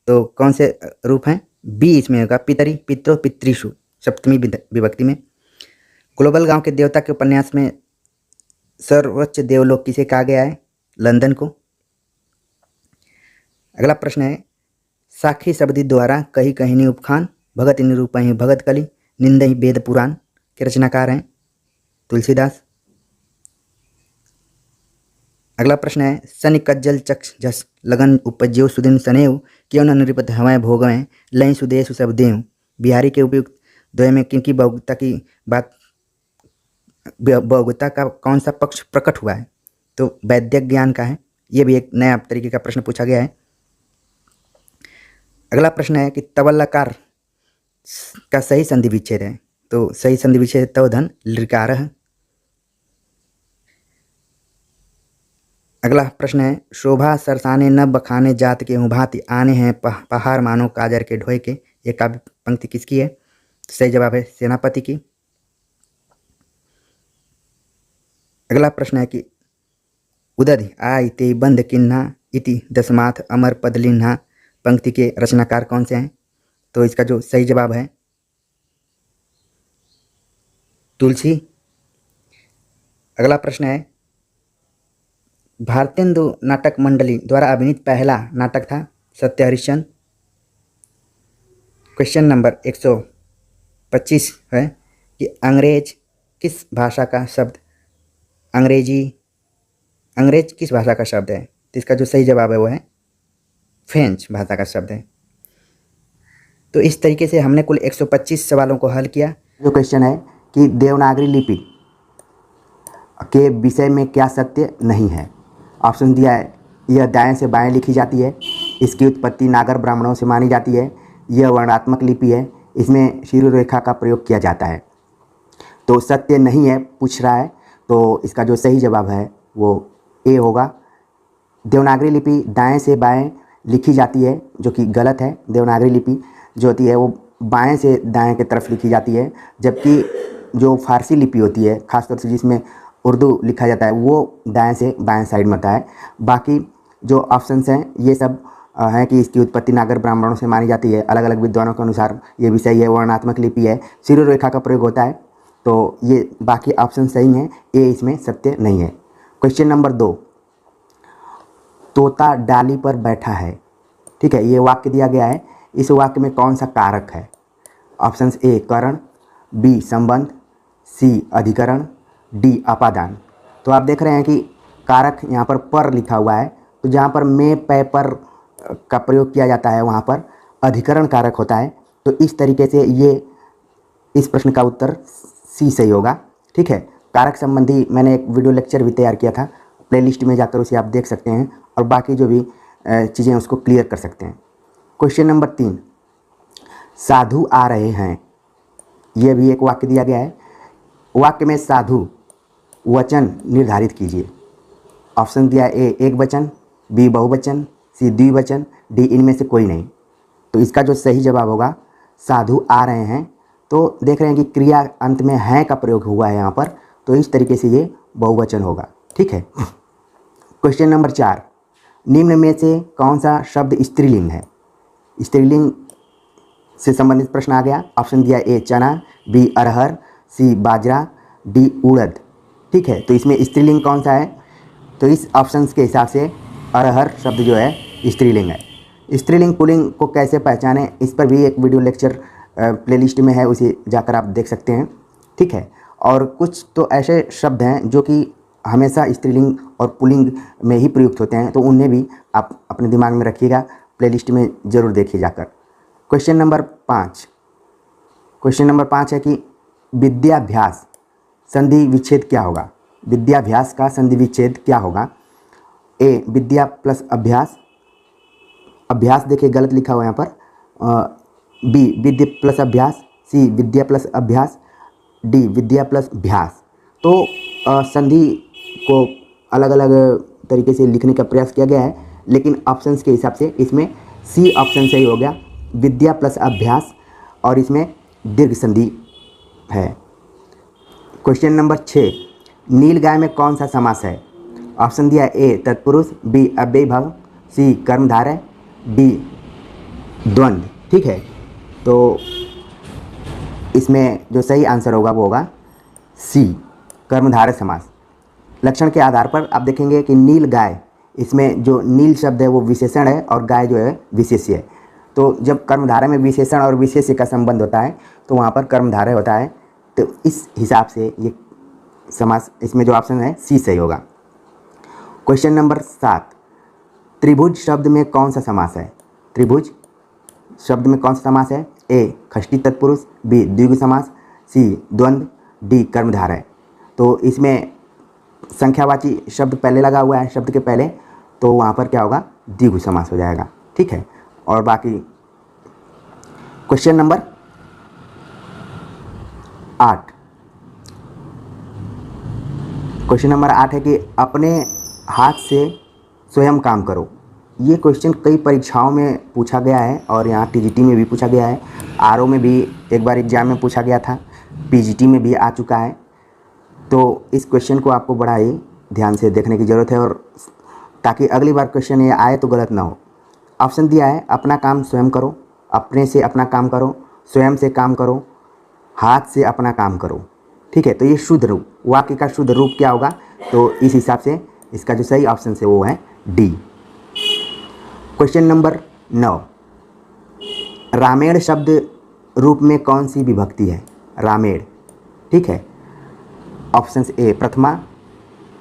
तो कौन से रूप हैं? बी इसमें होगा, पितरी, पित्रो, पितृषु, सप्तमी विभक्ति में। ग्लोबल गांव के देवता के उपन्यास में सर्वोच्च देवलोक किसे कहा गया है? लंदन को। अगला प्रश्न है, साखी शब्दी द्वारा कही कहिनी उपखान भगत निरूपहि भगत कली निंदहि वेद पुराण के रचनाकार हैं तुलसीदास। अगला प्रश्न है, शनि कज्जल चक्ष झस लगन उपज्यो सुदिन सनेव क्यों न निरिपत हवै भोगवें लय सुदेश सब देव। बिहारी के उपयुक्त द्वय में किनकी बहुगता की बात बहुगता का कौन सा पक्ष प्रकट हुआ है? तो वैद्यक ज्ञान का है। ये भी एक नया तरीके का प्रश्न पूछा गया है। अगला प्रश्न है कि तवल्लकार का सही संधि विच्छेद है। तो सही संधि विच्छेद तवधन लृकारः। अगला प्रश्न है, शोभा सरसाने न बखाने जात के भांति आने हैं पहाड़ मानो काजर के ढोए के। ये काव्य पंक्ति किसकी है? सही जवाब है सेनापति की। अगला प्रश्न है कि उदधि आय ते बंध किन्हा इति दशमाथ अमर पद लिन्हा पंक्ति के रचनाकार कौन से हैं? तो इसका जो सही जवाब है तुलसी। अगला प्रश्न है, भारतेंदु नाटक मंडली द्वारा अभिनीत पहला नाटक था सत्य हरिश्चंद्र। क्वेश्चन नंबर 125 है कि अंग्रेज किस भाषा का शब्द अंग्रेज किस भाषा का शब्द है? तो इसका जो सही जवाब है वो है फ्रेंच भाषा का शब्द है। तो इस तरीके से हमने कुल 125 सवालों को हल किया। जो क्वेश्चन है कि देवनागरी लिपि के विषय में क्या सत्य नहीं है? ऑप्शन दिया है, यह दाएं से बाएं लिखी जाती है, इसकी उत्पत्ति नागर ब्राह्मणों से मानी जाती है, यह वर्णात्मक लिपि है, इसमें शिरोरेखा का प्रयोग किया जाता है। तो सत्य नहीं है पूछ रहा है, तो इसका जो सही जवाब है वो ए होगा। देवनागरी लिपि दाएं से बाएं लिखी जाती है, जो कि गलत है। देवनागरी लिपि जो होती है वो बाएं से दाएं की तरफ लिखी जाती है, जबकि जो फारसी लिपि होती है खासतौर से जिसमें उर्दू लिखा जाता है वो दाएं से बाएं साइड में होता है। बाकी जो ऑप्शंस हैं ये सब हैं कि इसकी उत्पत्ति नागर ब्राह्मणों से मानी जाती है। अलग अलग विद्वानों के अनुसार ये भी सही है, वर्णात्मक लिपि है, शिरोरेखा का प्रयोग होता है। तो ये बाकी ऑप्शन सही हैं, ए इसमें सत्य नहीं है। क्वेश्चन नंबर 2, तोता डाली पर बैठा है। ठीक है, ये वाक्य दिया गया है, इस वाक्य में कौन सा कारक है? ऑप्शन ए करण, बी संबंध, सी अधिकरण, डी अपादान। तो आप देख रहे हैं कि कारक यहाँ पर लिखा हुआ है, तो जहाँ पर में पै पर का प्रयोग किया जाता है वहाँ पर अधिकरण कारक होता है। तो इस तरीके से ये इस प्रश्न का उत्तर सी सही होगा। ठीक है, कारक संबंधी मैंने एक वीडियो लेक्चर भी तैयार किया था, प्लेलिस्ट में जाकर उसे आप देख सकते हैं और बाकी जो भी चीज़ें उसको क्लियर कर सकते हैं। क्वेश्चन नंबर 3, साधु आ रहे हैं। यह भी एक वाक्य दिया गया है, वाक्य में साधु वचन निर्धारित कीजिए। ऑप्शन दिया ए एक वचन, बी बहुवचन, सी द्विवचन, डी इनमें से कोई नहीं। तो इसका जो सही जवाब होगा साधु आ रहे हैं। तो देख रहे हैं कि क्रिया अंत में हैं का प्रयोग हुआ है यहाँ पर, तो इस तरीके से ये बहुवचन होगा। ठीक है, क्वेश्चन नंबर 4, निम्न में से कौन सा शब्द स्त्रीलिंग है? स्त्रीलिंग से संबंधित प्रश्न आ गया। ऑप्शन दिया ए चना, बी अरहर, सी बाजरा, डी उड़द। ठीक है, तो इसमें स्त्रीलिंग कौन सा है? तो इस ऑप्शंस के हिसाब से अरहर शब्द जो है स्त्रीलिंग है। स्त्रीलिंग पुल्लिंग को कैसे पहचानें, इस पर भी एक वीडियो लेक्चर प्लेलिस्ट में है, उसे जाकर आप देख सकते हैं। ठीक है। और कुछ तो ऐसे शब्द हैं जो कि हमेशा स्त्रीलिंग और पुल्लिंग में ही प्रयुक्त होते हैं, तो उन्हें भी आप अपने दिमाग में रखिएगा, प्लेलिस्ट में ज़रूर देखिए जाकर। क्वेश्चन नंबर 5 है कि विद्याभ्यास संधि विच्छेद क्या होगा। विद्याभ्यास का संधि विच्छेद क्या होगा। ए विद्या प्लस अभ्यास, अभ्यास देखिए गलत लिखा हुआ है यहाँ पर। बी विद्या प्लस अभ्यास, सी विद्या प्लस अभ्यास, डी विद्या प्लस अभ्यास। तो संधि को अलग अलग तरीके से लिखने का प्रयास किया गया है, लेकिन ऑप्शंस के हिसाब से इसमें सी ऑप्शन सही हो गया, विद्या प्लस अभ्यास, और इसमें दीर्घ संधि है। क्वेश्चन नंबर 6, नीलगाय में कौन सा समास है। ऑप्शन दिया ए तत्पुरुष, बी अव्ययीभाव, सी कर्मधारय, डी द्वंद्व। ठीक है। तो इसमें जो सही आंसर होगा वो होगा सी कर्मधारय समास। लक्षण के आधार पर आप देखेंगे कि नील गाय, इसमें जो नील शब्द है वो विशेषण है और गाय जो है विशेष्य है। तो जब कर्मधारय में विशेषण और विशेष्य का संबंध होता है तो वहाँ पर कर्मधारय होता है। तो इस हिसाब से ये समास, इसमें जो ऑप्शन है सी सही होगा। क्वेश्चन नंबर 7, त्रिभुज शब्द में कौन सा समास है। त्रिभुज शब्द में कौन सा समास है। ए षष्ठी तत्पुरुष, बी द्विगु समास, सी द्वंद्व, डी कर्मधारय। तो इसमें संख्यावाची शब्द पहले लगा हुआ है शब्द के पहले, तो वहाँ पर क्या होगा, द्विगु समास हो जाएगा। ठीक है। और बाकी क्वेश्चन नंबर 8, क्वेश्चन नंबर 8 है कि अपने हाथ से स्वयं काम करो। ये क्वेश्चन कई परीक्षाओं में पूछा गया है और यहाँ टीजीटी में भी पूछा गया है, आरओ में भी एक बार एग्जाम में पूछा गया था, पीजीटी में भी आ चुका है। तो इस क्वेश्चन को आपको बड़ा ही ध्यान से देखने की ज़रूरत है, और ताकि अगली बार क्वेश्चन ये आए तो गलत ना हो। ऑप्शन दिया है अपना काम स्वयं करो, अपने से अपना काम करो, स्वयं से काम करो, हाथ से अपना काम करो। ठीक है। तो ये शुद्ध रूप, वाक्य का शुद्ध रूप क्या होगा, तो इस हिसाब से इसका जो सही ऑप्शन है वो है डी। क्वेश्चन नंबर 9, रामेण शब्द रूप में कौन सी विभक्ति है। रामेण। ठीक है। ऑप्शन ए प्रथमा,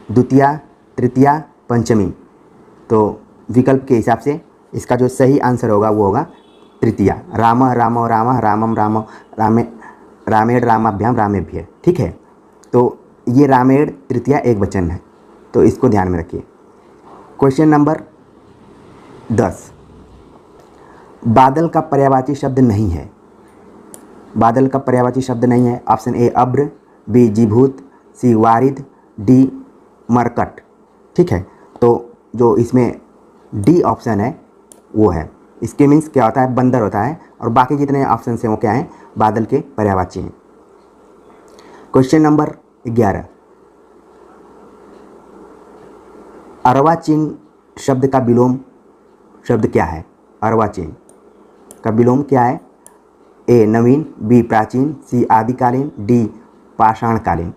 द्वितीया, तृतीया, पंचमी। तो विकल्प के हिसाब से इसका जो सही आंसर होगा वो होगा तृतीया। राम रामो राम, रामम राम, रामे रामेण रामाभ्याम रामेभ्य। ठीक है। तो ये रामेण तृतीया एक वचन है, तो इसको ध्यान में रखिए। क्वेश्चन नंबर 10, बादल का पर्यायवाची शब्द नहीं है। बादल का पर्यायवाची शब्द नहीं है। ऑप्शन ए अब्र, बी जीभूत, सी वारिद, डी मरकट। ठीक है। तो जो इसमें डी ऑप्शन है वो है, इसके मीन्स क्या होता है, बंदर होता है, और बाकी जितने ऑप्शन हैं वो क्या हैं, बादल के पर्यायवाची हैं। क्वेश्चन नंबर 11, अर्वाचीन शब्द का विलोम शब्द क्या है। अर्वाचीन का विलोम क्या है। ए नवीन, बी प्राचीन, सी आदिकालीन, डी पाषाणकालीन।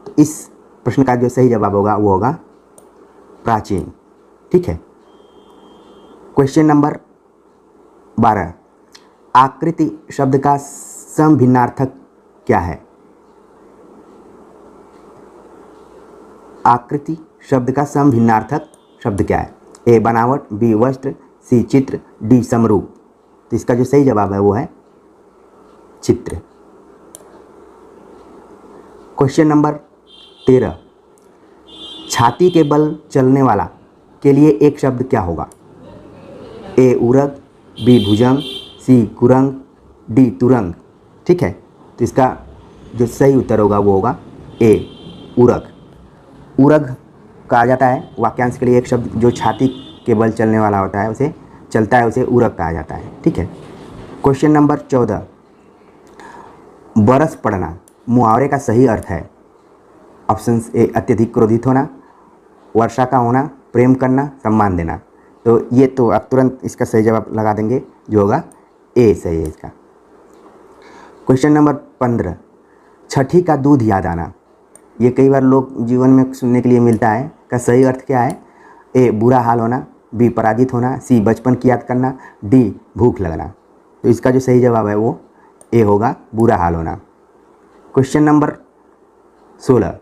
तो इस प्रश्न का जो सही जवाब होगा वो होगा प्राचीन। ठीक है। क्वेश्चन नंबर 12, आकृति शब्द का समभिन्नार्थक क्या है। आकृति शब्द का समभिन्नार्थक शब्द क्या है। ए बनावट, बी वस्त्र, सी चित्र, डी समरूप। तो इसका जो सही जवाब है वो है चित्र। क्वेश्चन नंबर 13, छाती के बल चलने वाला के लिए एक शब्द क्या होगा। ए उरग, बी भुजंग, सी कुरंग, डी तुरंग। ठीक है। तो इसका जो सही उत्तर होगा वो होगा ए उरग। उरग कहा जाता है वाक्यांश के लिए एक शब्द जो छाती के बल चलने वाला होता है, उसे चलता है, उसे उरग कहा जाता है। ठीक है। क्वेश्चन नंबर 14, बरस पड़ना मुहावरे का सही अर्थ है। ऑप्शन ए अत्यधिक क्रोधित होना, वर्षा का होना, प्रेम करना, सम्मान देना। तो ये तो आप तुरंत इसका सही जवाब लगा देंगे, जो होगा ए सही है इसका। क्वेश्चन नंबर 15, छठी का दूध याद आना। ये कई बार लोग जीवन में सुनने के लिए मिलता है, का सही अर्थ क्या है। ए बुरा हाल होना, बी पराजित होना, सी बचपन की याद करना, डी भूख लगना। तो इसका जो सही जवाब है वो ए होगा, बुरा हाल होना। क्वेश्चन नंबर 16,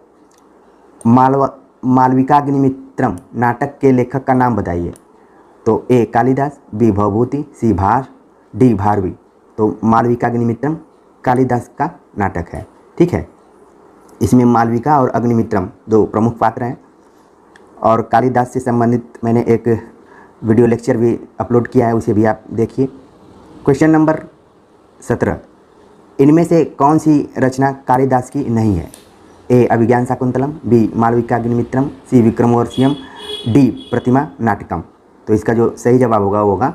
मालविकाग्निमित्रम नाटक के लेखक का नाम बताइए। तो ए कालिदास, बी भवभूति, सी भास, डी भारवी। तो मालविकाग्निमित्रम कालिदास का नाटक है। ठीक है, इसमें मालविका और अग्निमित्रम दो प्रमुख पात्र हैं और कालिदास से संबंधित मैंने एक वीडियो लेक्चर भी अपलोड किया है, उसे भी आप देखिए। क्वेश्चन नंबर 17, इनमें से कौन सी रचना कालिदास की नहीं है। ए अभिज्ञान शाकुंतलम, बी मालविकाग्निमित्रम, सी विक्रमोर्वशीयम, डी प्रतिमा नाटकम। तो इसका जो सही जवाब होगा वो होगा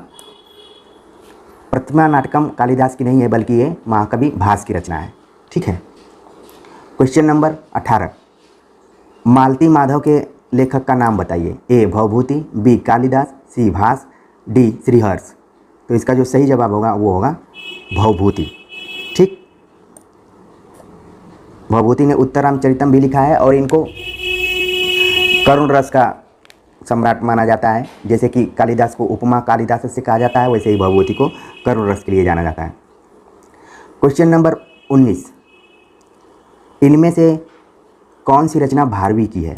प्रतिमा नाटकम कालिदास की नहीं है, बल्कि ये महाकवि भास की रचना है। ठीक है, क्वेश्चन नंबर 18, मालती माधव के लेखक का नाम बताइए। ए भवभूति, बी कालिदास, सी भास, डी श्रीहर्ष। तो इसका जो सही जवाब होगा वो होगा भवभूति। ठीक, भवभूति ने उत्तर रामचरितम भी लिखा है और इनको करुण रस का सम्राट माना जाता है। जैसे कि कालिदास को उपमा कालिदास से कहा जाता है, वैसे ही भवभूति को करुण रस के लिए जाना जाता है। क्वेश्चन नंबर 19, इनमें से कौन सी रचना भारवी की है।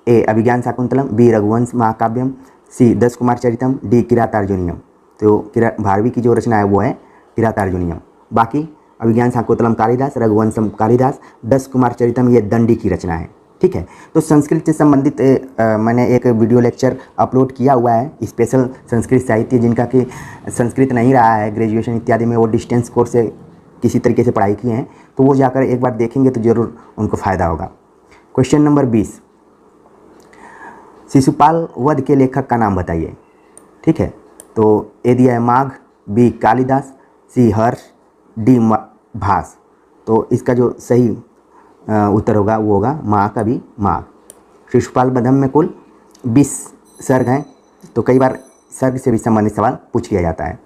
ए अभिज्ञान शाकुंतलम, बी रघुवंश महाकाव्यम, सी दश कुमार चरितम, डी किरातार्जुनीयम। तो भारवी की जो रचना है वो है किरातार्जुनीयम। बाकी अभिज्ञान शाकुंतलम कालिदास, रघुवंशम कालिदास, दश कुमार चरितम ये दंडी की रचना है। ठीक है, तो संस्कृत से संबंधित मैंने एक वीडियो लेक्चर अपलोड किया हुआ है, स्पेशल संस्कृत साहित्य, जिनका कि संस्कृत नहीं रहा है ग्रेजुएशन इत्यादि में, वो डिस्टेंस कोर्स से किसी तरीके से पढ़ाई किए हैं, तो वो जाकर एक बार देखेंगे तो ज़रूर उनको फ़ायदा होगा। क्वेश्चन नंबर 20, शिशुपाल वध के लेखक का नाम बताइए। ठीक है, तो ए दिया है माघ, बी कालिदास, सी हर्ष, डी भास। तो इसका जो सही उत्तर होगा वो होगा महाकवि माघ। शिशुपाल वधम में कुल 20 सर्ग हैं, तो कई बार सर्ग से भी संबंधित सवाल पूछ लिया जाता है।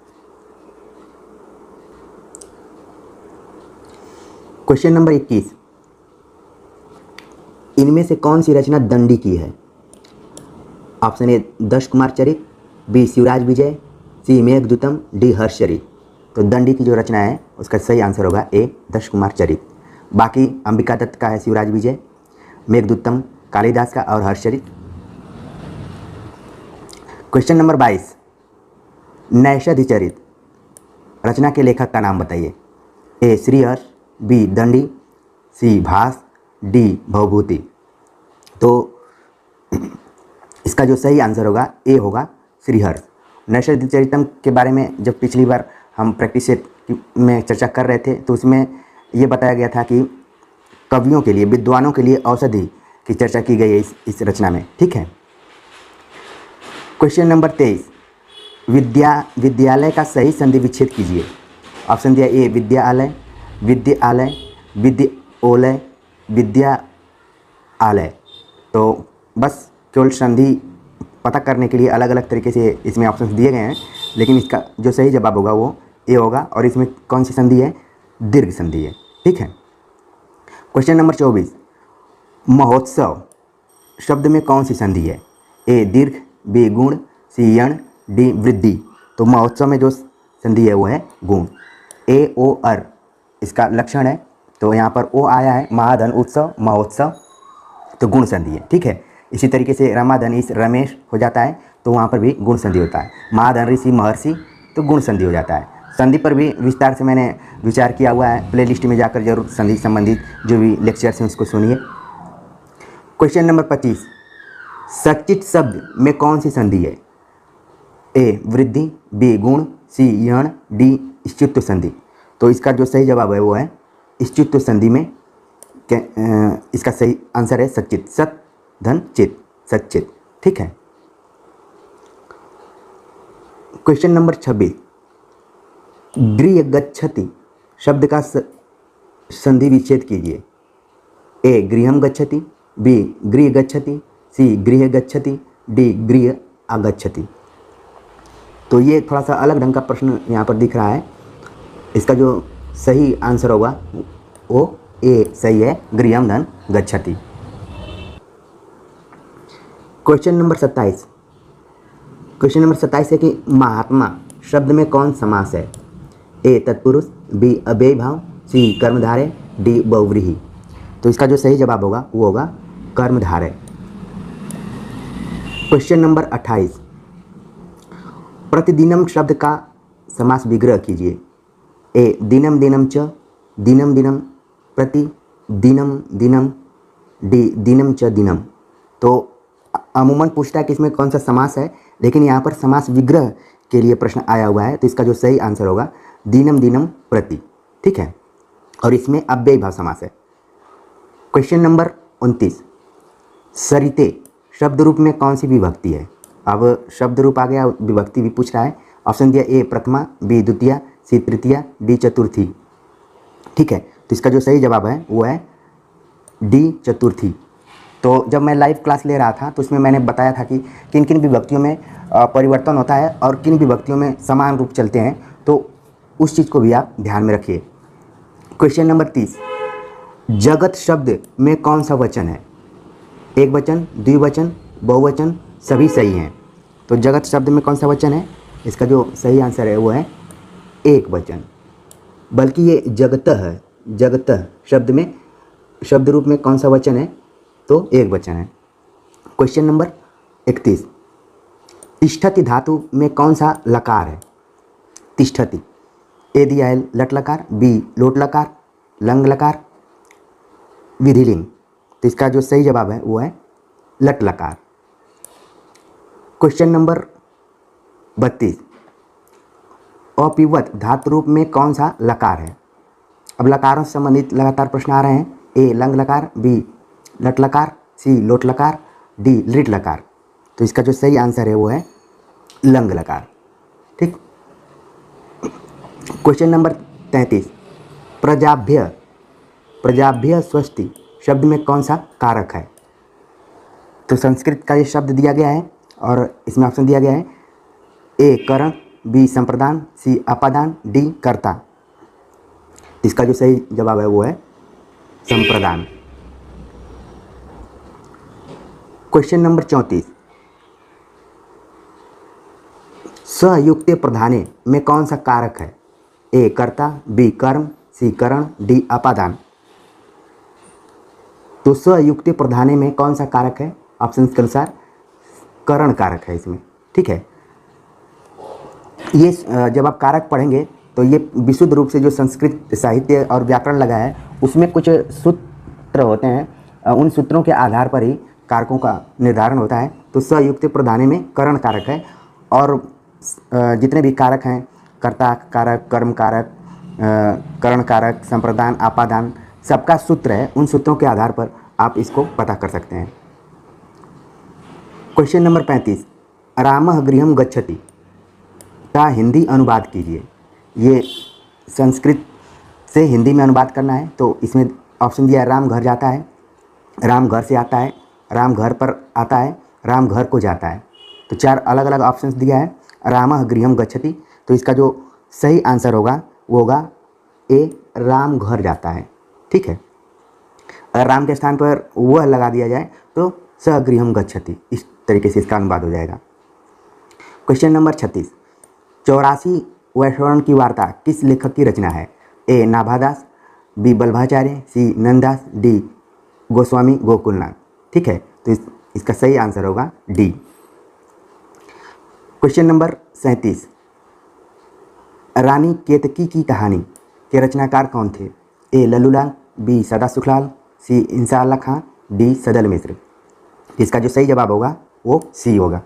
क्वेश्चन नंबर 21, इनमें से कौन सी रचना दंडी की है। ऑप्शन ए दश कुमार चरित, बी शिवराज विजय, सी मेघदूतम, डी हर्षचरित। तो दंडी की जो रचना है उसका सही आंसर होगा ए दश कुमार चरित। बाकी अंबिका दत्त का है शिवराज विजय, मेघदूतम कालिदास का और हर्षचरित। क्वेश्चन नंबर 22, नैषधीचरित रचना के लेखक का नाम बताइए। ए श्रीहर्ष, बी दंडी, सी भास, डी भवभूति। तो इसका जो सही आंसर होगा ए होगा श्रीहर्ष। नैषधीचरितम के बारे में जब पिछली बार हम प्रैक्टिस सेट में चर्चा कर रहे थे तो उसमें ये बताया गया था कि कवियों के लिए, विद्वानों के लिए औषधि की चर्चा की गई है इस रचना में। ठीक है, क्वेश्चन नंबर 23, विद्यालय का सही संधि विच्छेद कीजिए। ऑप्शन दिया ए विद्यालय, विद्यालय, विद्योलय, विद्यालय। तो बस केवल संधि पता करने के लिए अलग अलग तरीके से इसमें ऑप्शंस दिए गए हैं, लेकिन इसका जो सही जवाब होगा वो ए होगा। और इसमें कौन सी संधि है, दीर्घ संधि है। ठीक है, क्वेश्चन नंबर 24, महोत्सव शब्द में कौन सी संधि है। ए दीर्घ, बी गुण, सी यण, डी वृद्धि। तो महोत्सव में जो संधि है वो है गुण। ए ओ अर इसका लक्षण है, तो यहाँ पर ओ आया है, महाधन उत्सव महोत्सव, तो गुण संधि है। ठीक है, इसी तरीके से रमाधन इस रमेश हो जाता है, तो वहाँ पर भी गुण संधि होता है। महाधन ऋषि महर्षि, तो गुण संधि हो जाता है। संधि पर भी विस्तार से मैंने विचार किया हुआ है, प्लेलिस्ट में जाकर जरूर संधि संबंधित जो भी लेक्चर्स हैं उसको सुनिए। क्वेश्चन नंबर 25, सचित शब्द में कौन सी संधि है। ए वृद्धि, बी गुण, सी यण, डी स्तुत्व संधि। तो इसका जो सही जवाब है वो है स्तुत्व संधि में इसका सही आंसर है सचित। सत धन चित, सचित। ठीक है, क्वेश्चन नंबर 26, गृह गच्छति शब्द का संधि विच्छेद कीजिए। ए गृहम गच्छति, बी गृह गच्छति, सी गृह गच्छति, डी गृह आगच्छति। तो ये थोड़ा सा अलग ढंग का प्रश्न यहाँ पर दिख रहा है। इसका जो सही आंसर होगा वो ए सही है, गृहम धन गच्छति। क्वेश्चन नंबर 27, क्वेश्चन नंबर 27 है कि महात्मा शब्द में कौन समास है? ए तत्पुरुष, बी अव्ययी भाव, सी कर्मधारय, डी बहुव्रीहि। तो इसका जो सही जवाब होगा वो होगा कर्मधारय। क्वेश्चन नंबर 28, प्रतिदिनम शब्द का समास विग्रह कीजिए। ए दिनम दिनम च, दिनम दिनम, प्रति दिनम दिनम, डी दिनम च दिनम। तो अमूमन पूछता है कि इसमें कौन सा समास है, लेकिन यहाँ पर समास विग्रह के लिए प्रश्न आया हुआ है, तो इसका जो सही आंसर होगा दिनम दिनम प्रति। ठीक है, और इसमें अव्ययी भाव समास है। क्वेश्चन नंबर 29, सरिते शब्द रूप में कौन सी विभक्ति है? अब शब्द रूप आ गया, विभक्ति भी पूछ रहा है। ऑप्शन दिया ए प्रथमा, बी द्वितीया, सी तृतीया, डी चतुर्थी। ठीक है, तो इसका जो सही जवाब है वो है डी चतुर्थी। तो जब मैं लाइव क्लास ले रहा था तो उसमें मैंने बताया था कि किन किन विभक्तियों में परिवर्तन होता है और किन विभक्तियों में समान रूप चलते हैं, तो उस चीज़ को भी आप ध्यान में रखिए। क्वेश्चन नंबर 30, जगत शब्द में कौन सा वचन है? एक वचन, द्विवचन, बहुवचन, सभी सही हैं। तो जगत शब्द में कौन सा वचन है? इसका जो सही आंसर है वो है एक वचन, बल्कि ये जगतः है। जगतः शब्द में शब्द रूप में कौन सा वचन है? तो एक वचन है। क्वेश्चन नंबर 31, तिष्ठति धातु में कौन सा लकार है? तिष्ठति, ए दिया है लट लकार, बी लोट लकार, लंग लकार, विधिलिंग। तो इसका जो सही जवाब है वो है लट लकार। क्वेश्चन नंबर 32, अपिवत धातु रूप में कौन सा लकार है? अब लकारों से संबंधित लगातार प्रश्न आ रहे हैं। ए लंग लकार, बी लट लकार, सी लोट लकार, डी लिट लकार। तो इसका जो सही आंसर है वो है लंग लकार। ठीक। क्वेश्चन नंबर 33, प्रजाभ्य, प्रजाभ्य स्वस्ति शब्द में कौन सा कारक है? तो संस्कृत का ये शब्द दिया गया है और इसमें ऑप्शन दिया गया है ए करण, बी संप्रदान, सी अपादान, डी कर्ता। इसका जो सही जवाब है वो है संप्रदान। क्वेश्चन नंबर 34, सयुक्त प्रधाने में कौन सा कारक है? ए कर्ता, बी कर्म, सी करण, डी अपादान। तो सयुक्त प्रधाने में कौन सा कारक है? ऑप्शन के अनुसार करण कारक है इसमें। ठीक है, ये जब आप कारक पढ़ेंगे तो ये विशुद्ध रूप से जो संस्कृत साहित्य और व्याकरण लगा है उसमें कुछ सूत्र होते हैं, उन सूत्रों के आधार पर ही कारकों का निर्धारण होता है। तो सयुक्त प्रधाने में करण कारक है और जितने भी कारक हैं, कर्ता कारक, कर्म कारक, करण कारक, संप्रदान, आपादान, सबका सूत्र है। उन सूत्रों के आधार पर आप इसको पता कर सकते हैं। क्वेश्चन नंबर 35, रामः गृहं गच्छति का हिंदी अनुवाद कीजिए। ये संस्कृत से हिंदी में अनुवाद करना है, तो इसमें ऑप्शन दिया है राम घर जाता है, राम घर से आता है, राम घर पर आता है, राम घर को जाता है। तो चार अलग अलग ऑप्शंस दिया है। रामः गृहं गच्छति, तो इसका जो सही आंसर होगा वो होगा ए राम घर जाता है। ठीक है, अगर राम के स्थान पर वह लगा दिया जाए तो स गृहं गच्छति, इस तरीके से इसका अनुवाद हो जाएगा। क्वेश्चन नंबर 36, 84 वैष्णव की वार्ता किस लेखक की रचना है? ए नाभादास, बी बल्लभाचार्य, सी नंददास, डी गोस्वामी गोकुलनाथ। ठीक है, तो इसका सही आंसर होगा डी। क्वेश्चन नंबर 37, रानी केतकी की कहानी के रचनाकार कौन थे? ए लल्लूलाल, बी सदा सुखलाल, सी इंसाअल्लाह खां, डी सदल मिश्र। इसका जो सही जवाब होगा वो सी होगा।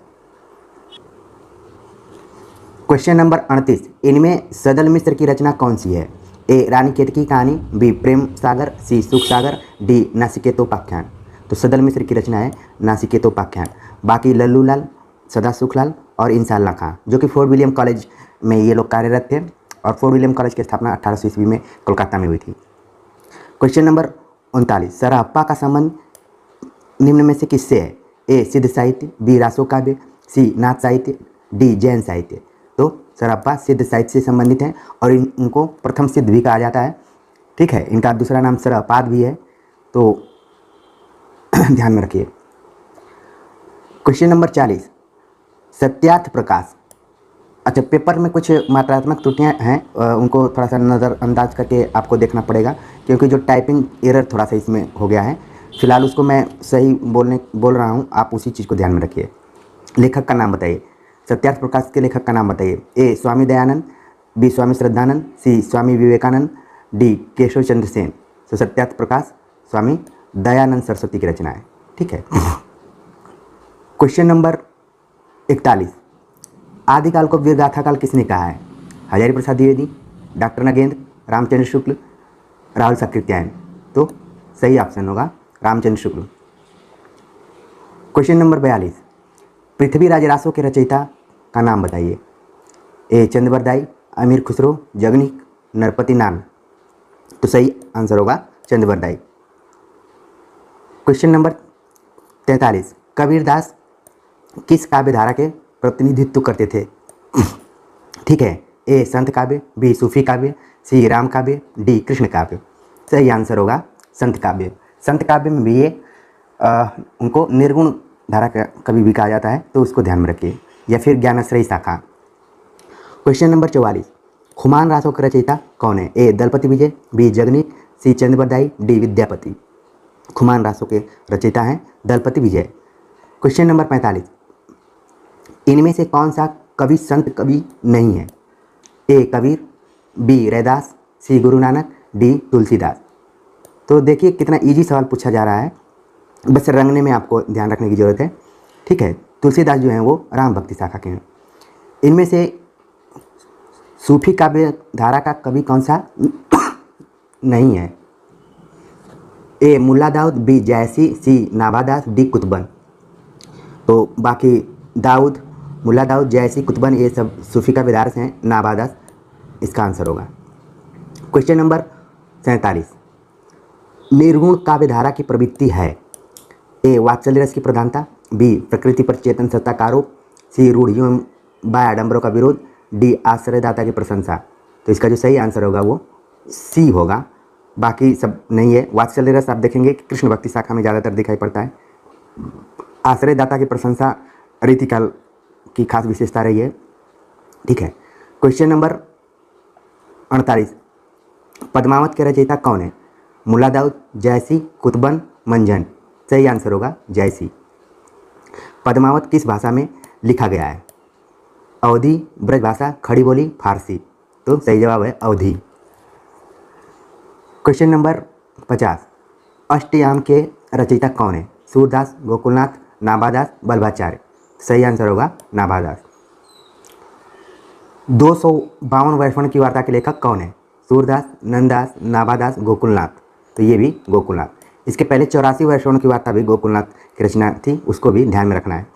क्वेश्चन नंबर 38, इनमें सदल मिश्र की रचना कौन सी है? ए रानी केतकी कहानी, बी प्रेम सागर, सी सुख सागर, डी नासिकेतोपाख्यान। तो सदल मिश्र की रचना है नासिकेतोपाख्यान। बाकी लल्लूलाल, सदा सुखलाल और इंसाअल्लाह खां, जो कि फोर्ट विलियम कॉलेज में ये लोग कार्यरत थे, और फोर्ट विलियम कॉलेज की स्थापना 1800 ईस्वी में कोलकाता में हुई थी। क्वेश्चन नंबर 39, सरहप्पा का संबंध निम्न में से किससे है? ए सिद्ध साहित्य, बी रासो काव्य, सी नाथ साहित्य, डी जैन साहित्य। तो सरहप्पा सिद्ध साहित्य से संबंधित हैं और इनको प्रथम सिद्ध भी कहा जाता है। ठीक है, इनका दूसरा नाम सरहपाद भी है, तो ध्यान में रखिए। Question number 40, Satyarth Prakash. अच्छा, पेपर में कुछ मात्रात्मक त्रुटियां हैं, उनको थोड़ा सा नज़रअंदाज करके आपको देखना पड़ेगा, क्योंकि जो टाइपिंग एरर थोड़ा सा इसमें हो गया है। फिलहाल उसको मैं सही बोल रहा हूँ, आप उसी चीज़ को ध्यान में रखिए। लेखक का नाम बताइए, सत्यार्थ प्रकाश के लेखक का नाम बताइए। ए स्वामी दयानंद, बी स्वामी श्रद्धानंद, सी स्वामी विवेकानंद, डी केशव चंद्र सेन। तो सत्यार्थ प्रकाश स्वामी दयानंद सरस्वती की रचना है। ठीक है। क्वेश्चन नंबर 41, आदिकाल को वीरगाथा काल किसने कहा है? हजारी प्रसाद द्विवेदी, डॉक्टर नगेंद्र, रामचंद्र शुक्ल, राहुल साकृत्यायन। तो सही ऑप्शन होगा रामचंद्र शुक्ल। क्वेश्चन नंबर 42, पृथ्वीराज रासो के रचयिता का नाम बताइए। ए चंद्रबरदाई, अमीर खुसरो, जगनीक, नरपति नान। तो सही आंसर होगा चंद्रबरदाई। क्वेश्चन नंबर 43, कबीरदास किस काव्य धारा के प्रतिनिधित्व करते थे? ठीक है। ए संत काव्य, बी सूफी काव्य, सी राम काव्य, डी कृष्ण काव्य। सही आंसर होगा संत काव्य। संत काव्य में भी ये उनको निर्गुण धारा का कवि भी कहा जाता है, तो उसको ध्यान में रखिए, या फिर ज्ञानाश्रयी शाखा। क्वेश्चन नंबर 44, खुमान रासों के रचयिता कौन है? ए दलपति विजय, बी जगनीक, सी चंद्रबरदाई, डी विद्यापति। खुमान रासों के रचयिता हैं दलपति विजय। क्वेश्चन नंबर 45, इनमें से कौन सा कवि संत कवि नहीं है? ए कबीर, बी रैदास, सी गुरु नानक, डी तुलसीदास। तो देखिए कितना इजी सवाल पूछा जा रहा है, बस रंगने में आपको ध्यान रखने की ज़रूरत है। ठीक है। तुलसीदास जो हैं वो राम भक्ति शाखा के हैं। इनमें से सूफी काव्य धारा का कवि कौन सा नहीं है? ए मुल्ला दाऊद, बी जैसी, सी नाभादास, डी कुतुबन। तो बाकी दाऊद, मुल्ला दाऊद, जैसी, कुतुबन ये सब सूफी काव्य धारा से हैं, नाभादास इसका आंसर होगा। क्वेश्चन नंबर 47, निर्गुण काव्य धारा की प्रवृत्ति है। ए वात्सल्य रस की प्रधानता, बी प्रकृति पर चेतन सत्ता का आरोप, सी रूढ़ियों बाय आडंबरों का विरोध, डी आश्रयदाता की प्रशंसा। तो इसका जो सही आंसर होगा वो सी होगा, बाकी सब नहीं है। वात्सल्य रस आप देखेंगे कि कृष्ण भक्ति शाखा में ज़्यादातर दिखाई पड़ता है। आश्रयदाता की प्रशंसा रीतिकाल की खास विशेषता रही है। ठीक है। क्वेश्चन नंबर 48, पद्मावत के रचयिता कौन है? मुल्ला दाऊद, जैसी, कुतुबन, मंजन। सही आंसर होगा जैसी। पद्मावत किस भाषा में लिखा गया है? अवधी, ब्रजभाषा, खड़ी बोली, फारसी। तो सही जवाब है अवधी। क्वेश्चन नंबर 50, अष्टयाम के रचयिता कौन है? सूरदास, गोकुलनाथ, नाभादास, बल्लभाचार्य। सही आंसर होगा नाभादास। 252 वर्षण की वार्ता के लेखक कौन है? सूरदास, नंददास, नाभादास, गोकुलनाथ। तो ये भी गोकुलनाथ। इसके पहले 84 वर्षण की वार्ता भी गोकुलनाथ की रचना थी, उसको भी ध्यान में रखना है।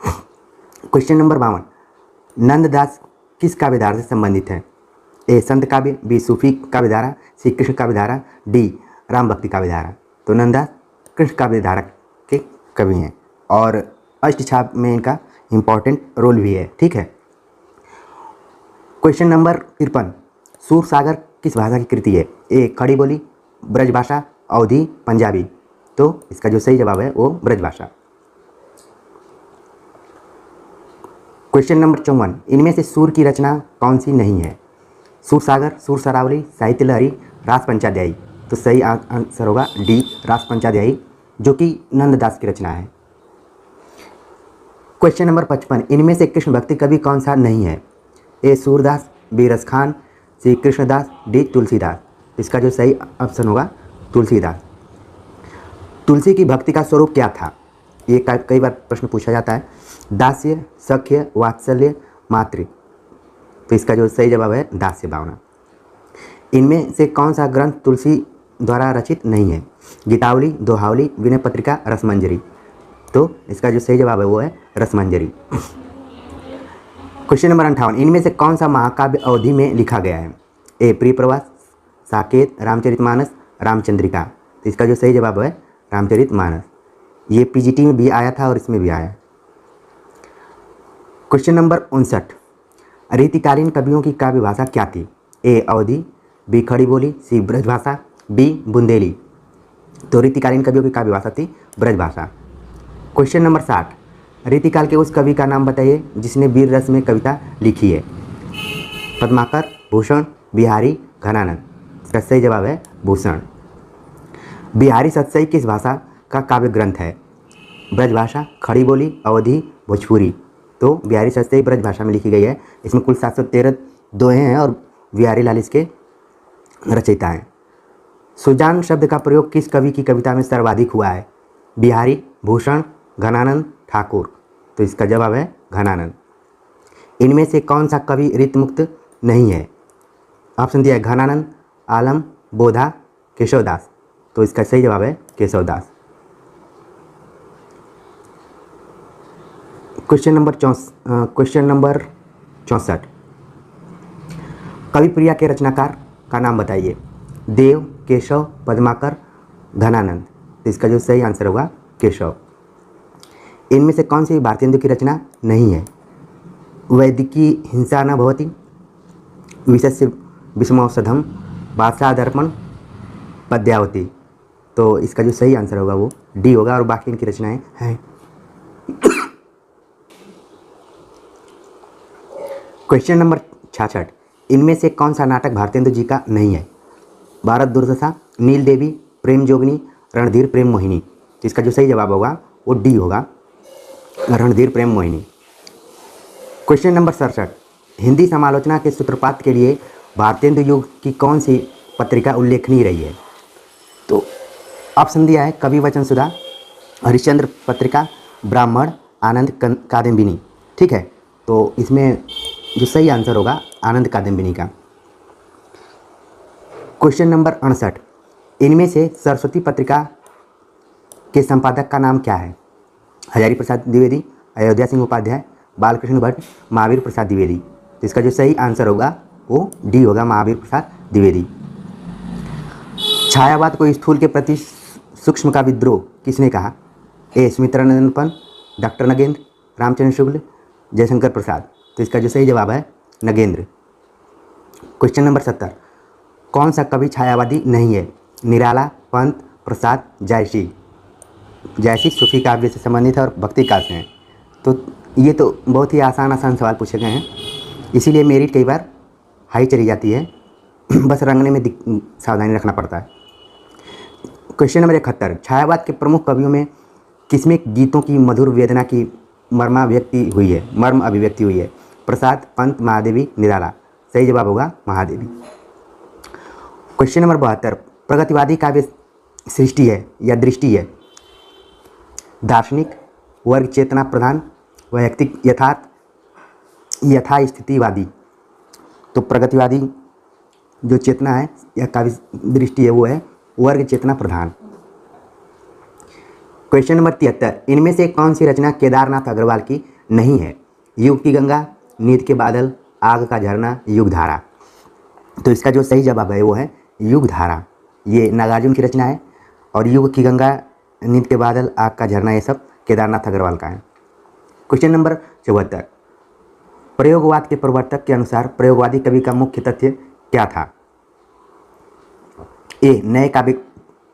क्वेश्चन नंबर 52, नंददास किस काव्य धारा से संबंधित है? ए संत काव्य, बी सूफी काव्य धारा, सी कृष्ण काव्य धारा, डी राम भक्ति काव्य धारा। तो नंददास कृष्ण काव्य धारा के कवि हैं और अष्टछाप में इनका इम्पॉर्टेंट रोल भी है। ठीक है। क्वेश्चन नंबर 53, सूरसागर किस भाषा की कृति है? ए खड़ी बोली, ब्रजभाषा, अवधी, पंजाबी। तो इसका जो सही जवाब है वो ब्रजभाषा। क्वेश्चन नंबर 54, इनमें से सूर की रचना कौन सी नहीं है? सूरसागर, सूर सरावली, साहित्य लहरी, रास पंचाध्यायी। तो सही आंसर होगा डी रास पंचाध्यायी, जो कि नंददास की रचना है। क्वेश्चन नंबर 55, इनमें से कृष्ण भक्ति कवि कौन सा नहीं है? ए सूरदास, बी रसखान, सी कृष्णदास, डी तुलसीदास। इसका जो सही ऑप्शन होगा तुलसीदास। तुलसी की भक्ति का स्वरूप क्या था? ये कई बार प्रश्न पूछा जाता है। दास्य, सख्य, वात्सल्य, मातृ। तो इसका जो सही जवाब है दास्य भावना। इनमें से कौन सा ग्रंथ तुलसी द्वारा रचित नहीं है? गीतावली, दोहावली, विनय पत्रिका, रसमंजरी। तो इसका जो सही जवाब है वो है रसमंजरी। क्वेश्चन नंबर 58, इनमें से कौन सा महाकाव्य अवधि में लिखा गया है? ए प्रिय प्रवास, साकेत, रामचरितमानस, रामचंद्रिका। तो इसका जो सही जवाब है रामचरितमानस। ये पीजीटी में भी आया था और इसमें भी आया। क्वेश्चन नंबर 59, रीतिकालीन कवियों की काव्य भाषा क्या थी? ए अवधी, बी खड़ी बोली, सी ब्रजभाषा, डी बुंदेली। तो रीतिकालीन कवियों की काव्य भाषा थी ब्रजभाषा। क्वेश्चन नंबर 60, रीतिकाल के उस कवि का नाम बताइए जिसने वीर रस में कविता लिखी है। पद्माकर, भूषण, बिहारी, घनानंद। इसका सही जवाब है भूषण। बिहारी सतसई किस भाषा का काव्य ग्रंथ है? ब्रजभाषा, खड़ी बोली, अवधी, भोजपुरी। तो बिहारी सतसई ब्रज भाषा में लिखी गई है। इसमें कुल 713 दोहे हैं और बिहारी लाल इसके रचयिता हैं। सुजान शब्द का प्रयोग किस कवि की कविता में सर्वाधिक हुआ है? बिहारी, भूषण, घनानंद, ठाकुर। तो इसका जवाब है घनानंद। इनमें से कौन सा कवि ऋतमुक्त नहीं है? ऑप्शन दिया है घनानंद, आलम, बोधा, केशवदास। तो इसका सही जवाब है केशवदास। Question number 64। कवि प्रिया के रचनाकार का नाम बताइए। देव, केशव, पद्माकर, घनानंद। तो इसका जो सही आंसर होगा केशव। इनमें से कौन सी भारतेंदु की रचना नहीं है? वैदिकी हिंसा न भवति, विशस्य विषमौषधम, बादशाह दर्पण, पद्यावती। तो इसका जो सही आंसर होगा वो डी होगा और बाकी इनकी रचनाएं हैं। Question number 66। इनमें से कौन सा नाटक भारतेंदु जी का नहीं है? भारत दुर्दशा, नील देवी, प्रेम जोगनी, रणधीर प्रेम मोहिनी। तो इसका जो सही जवाब होगा वो डी होगा, रणधीर प्रेम मोहिनी। Question number 67। हिंदी समालोचना के सूत्रपात के लिए भारतेंदु युग की कौन सी पत्रिका उल्लेखनीय रही है? तो ऑप्शन दिया है कवि वचन सुधा, हरिश्चंद्र पत्रिका, ब्राह्मण, आनंद कादम्बिनी। ठीक है, तो इसमें जो सही आंसर होगा आनंद कादम्बिनी का। Question number 68। इनमें से सरस्वती पत्रिका के संपादक का नाम क्या है? हजारी प्रसाद द्विवेदी, अयोध्या सिंह उपाध्याय, बालकृष्ण भट्ट, महावीर प्रसाद द्विवेदी। तो इसका जो सही आंसर होगा वो डी होगा, महावीर प्रसाद द्विवेदी। छायावाद को स्थूल के प्रति सूक्ष्म का विद्रोह किसने कहा? ए सुमित्रानंद पंत, डॉक्टर नगेंद्र, रामचंद्र शुक्ल, जयशंकर प्रसाद। तो इसका जो सही जवाब है नगेंद्र। Question number 70। कौन सा कवि छायावादी नहीं है? निराला, पंत, प्रसाद, जायसी। जायसी सूफी काव्य से संबंधित है और भक्ति काव्य हैं। तो ये तो बहुत ही आसान सवाल पूछे गए हैं, इसीलिए मेरिट कई बार हाई चली जाती है। बस रंगने में सावधानी रखना पड़ता है। Question number 71। छायावाद के प्रमुख कवियों में किसमें गीतों की मधुर वेदना की मर्म अभिव्यक्ति हुई है? प्रसाद, पंत, महादेवी, निराला। सही जवाब होगा महादेवी। Question number 72। प्रगतिवादी काव्य सृष्टि है या दृष्टि है? दार्शनिक, वर्ग चेतना प्रधान, वैयक्तिक यथार्थ, यथास्थितिवादी। तो प्रगतिवादी जो चेतना है या काव्य दृष्टि है वो है वर्ग चेतना प्रधान। Question number 73। इनमें से कौन सी रचना केदारनाथ अग्रवाल की नहीं है? युग की गंगा, नींद के बादल, आग का झरना, युग धारा। तो इसका जो सही जवाब है वो है युग धारा। ये नागार्जुन की रचना है और युग की गंगा, नींद के बादल, आग का झरना ये सब केदारनाथ अग्रवाल का है। Question number 74। प्रयोगवाद के प्रवर्तक के अनुसार प्रयोगवादी कवि का मुख्य तथ्य क्या था? ए नए काव्य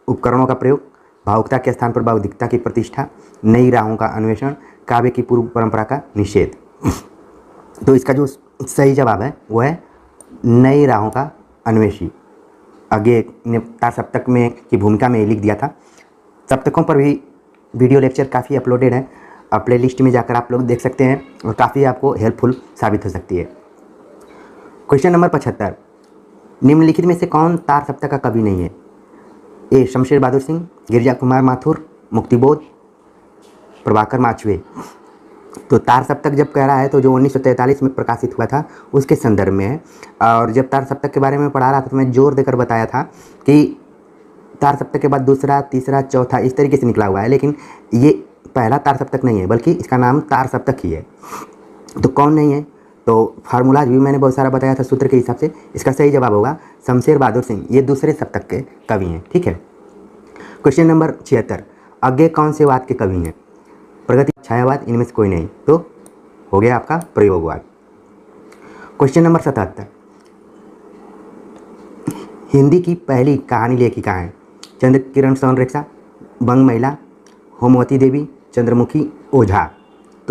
उपकरणों का प्रयोग, भावुकता के स्थान पर बौद्धिकता की प्रतिष्ठा, नई राहों का अन्वेषण, काव्य की पूर्व परंपरा का निषेध। तो इसका जो सही जवाब है वो है नई राहों का अन्वेषी। आगे ने तार सप्तक में की भूमिका में लिख दिया था। सप्तकों पर भी वीडियो लेक्चर काफ़ी अपलोडेड है, प्ले लिस्ट में जाकर आप लोग देख सकते हैं और काफ़ी आपको हेल्पफुल साबित हो सकती है। Question number 75। निम्नलिखित में से कौन तार सप्तक का कवि नहीं है? ए शमशेर बहादुर सिंह, गिरिजा कुमार माथुर, मुक्तिबोध, प्रभाकर माचवे। तो तार सप्तक जब कह रहा है तो जो 1943 में प्रकाशित हुआ था उसके संदर्भ में है। और जब तार सप्तक के बारे में पढ़ा रहा था तो मैं जोर देकर बताया था कि तार सप्तक के बाद दूसरा, तीसरा, चौथा इस तरीके से निकला हुआ है, लेकिन ये पहला तार सप्तक नहीं है बल्कि इसका नाम तार सप्तक ही है। तो कौन नहीं है? तो फार्मूलाज भी मैंने बहुत सारा बताया था सूत्र के हिसाब से। इसका सही जवाब होगा शमशेर बहादुर सिंह, ये दूसरे सप्तक के कवि हैं। ठीक है। Question number 76। आगे कौन से वाद के कवि हैं? प्रगति, छायावाद, इनमें से कोई नहीं। तो हो गया आपका प्रयोगवाद। Question number 77। हिंदी की पहली कहानी लेखिका हैं? चंद्र किरण सोनरेखा, बंग महिला, होमवती देवी, चंद्रमुखी ओझा।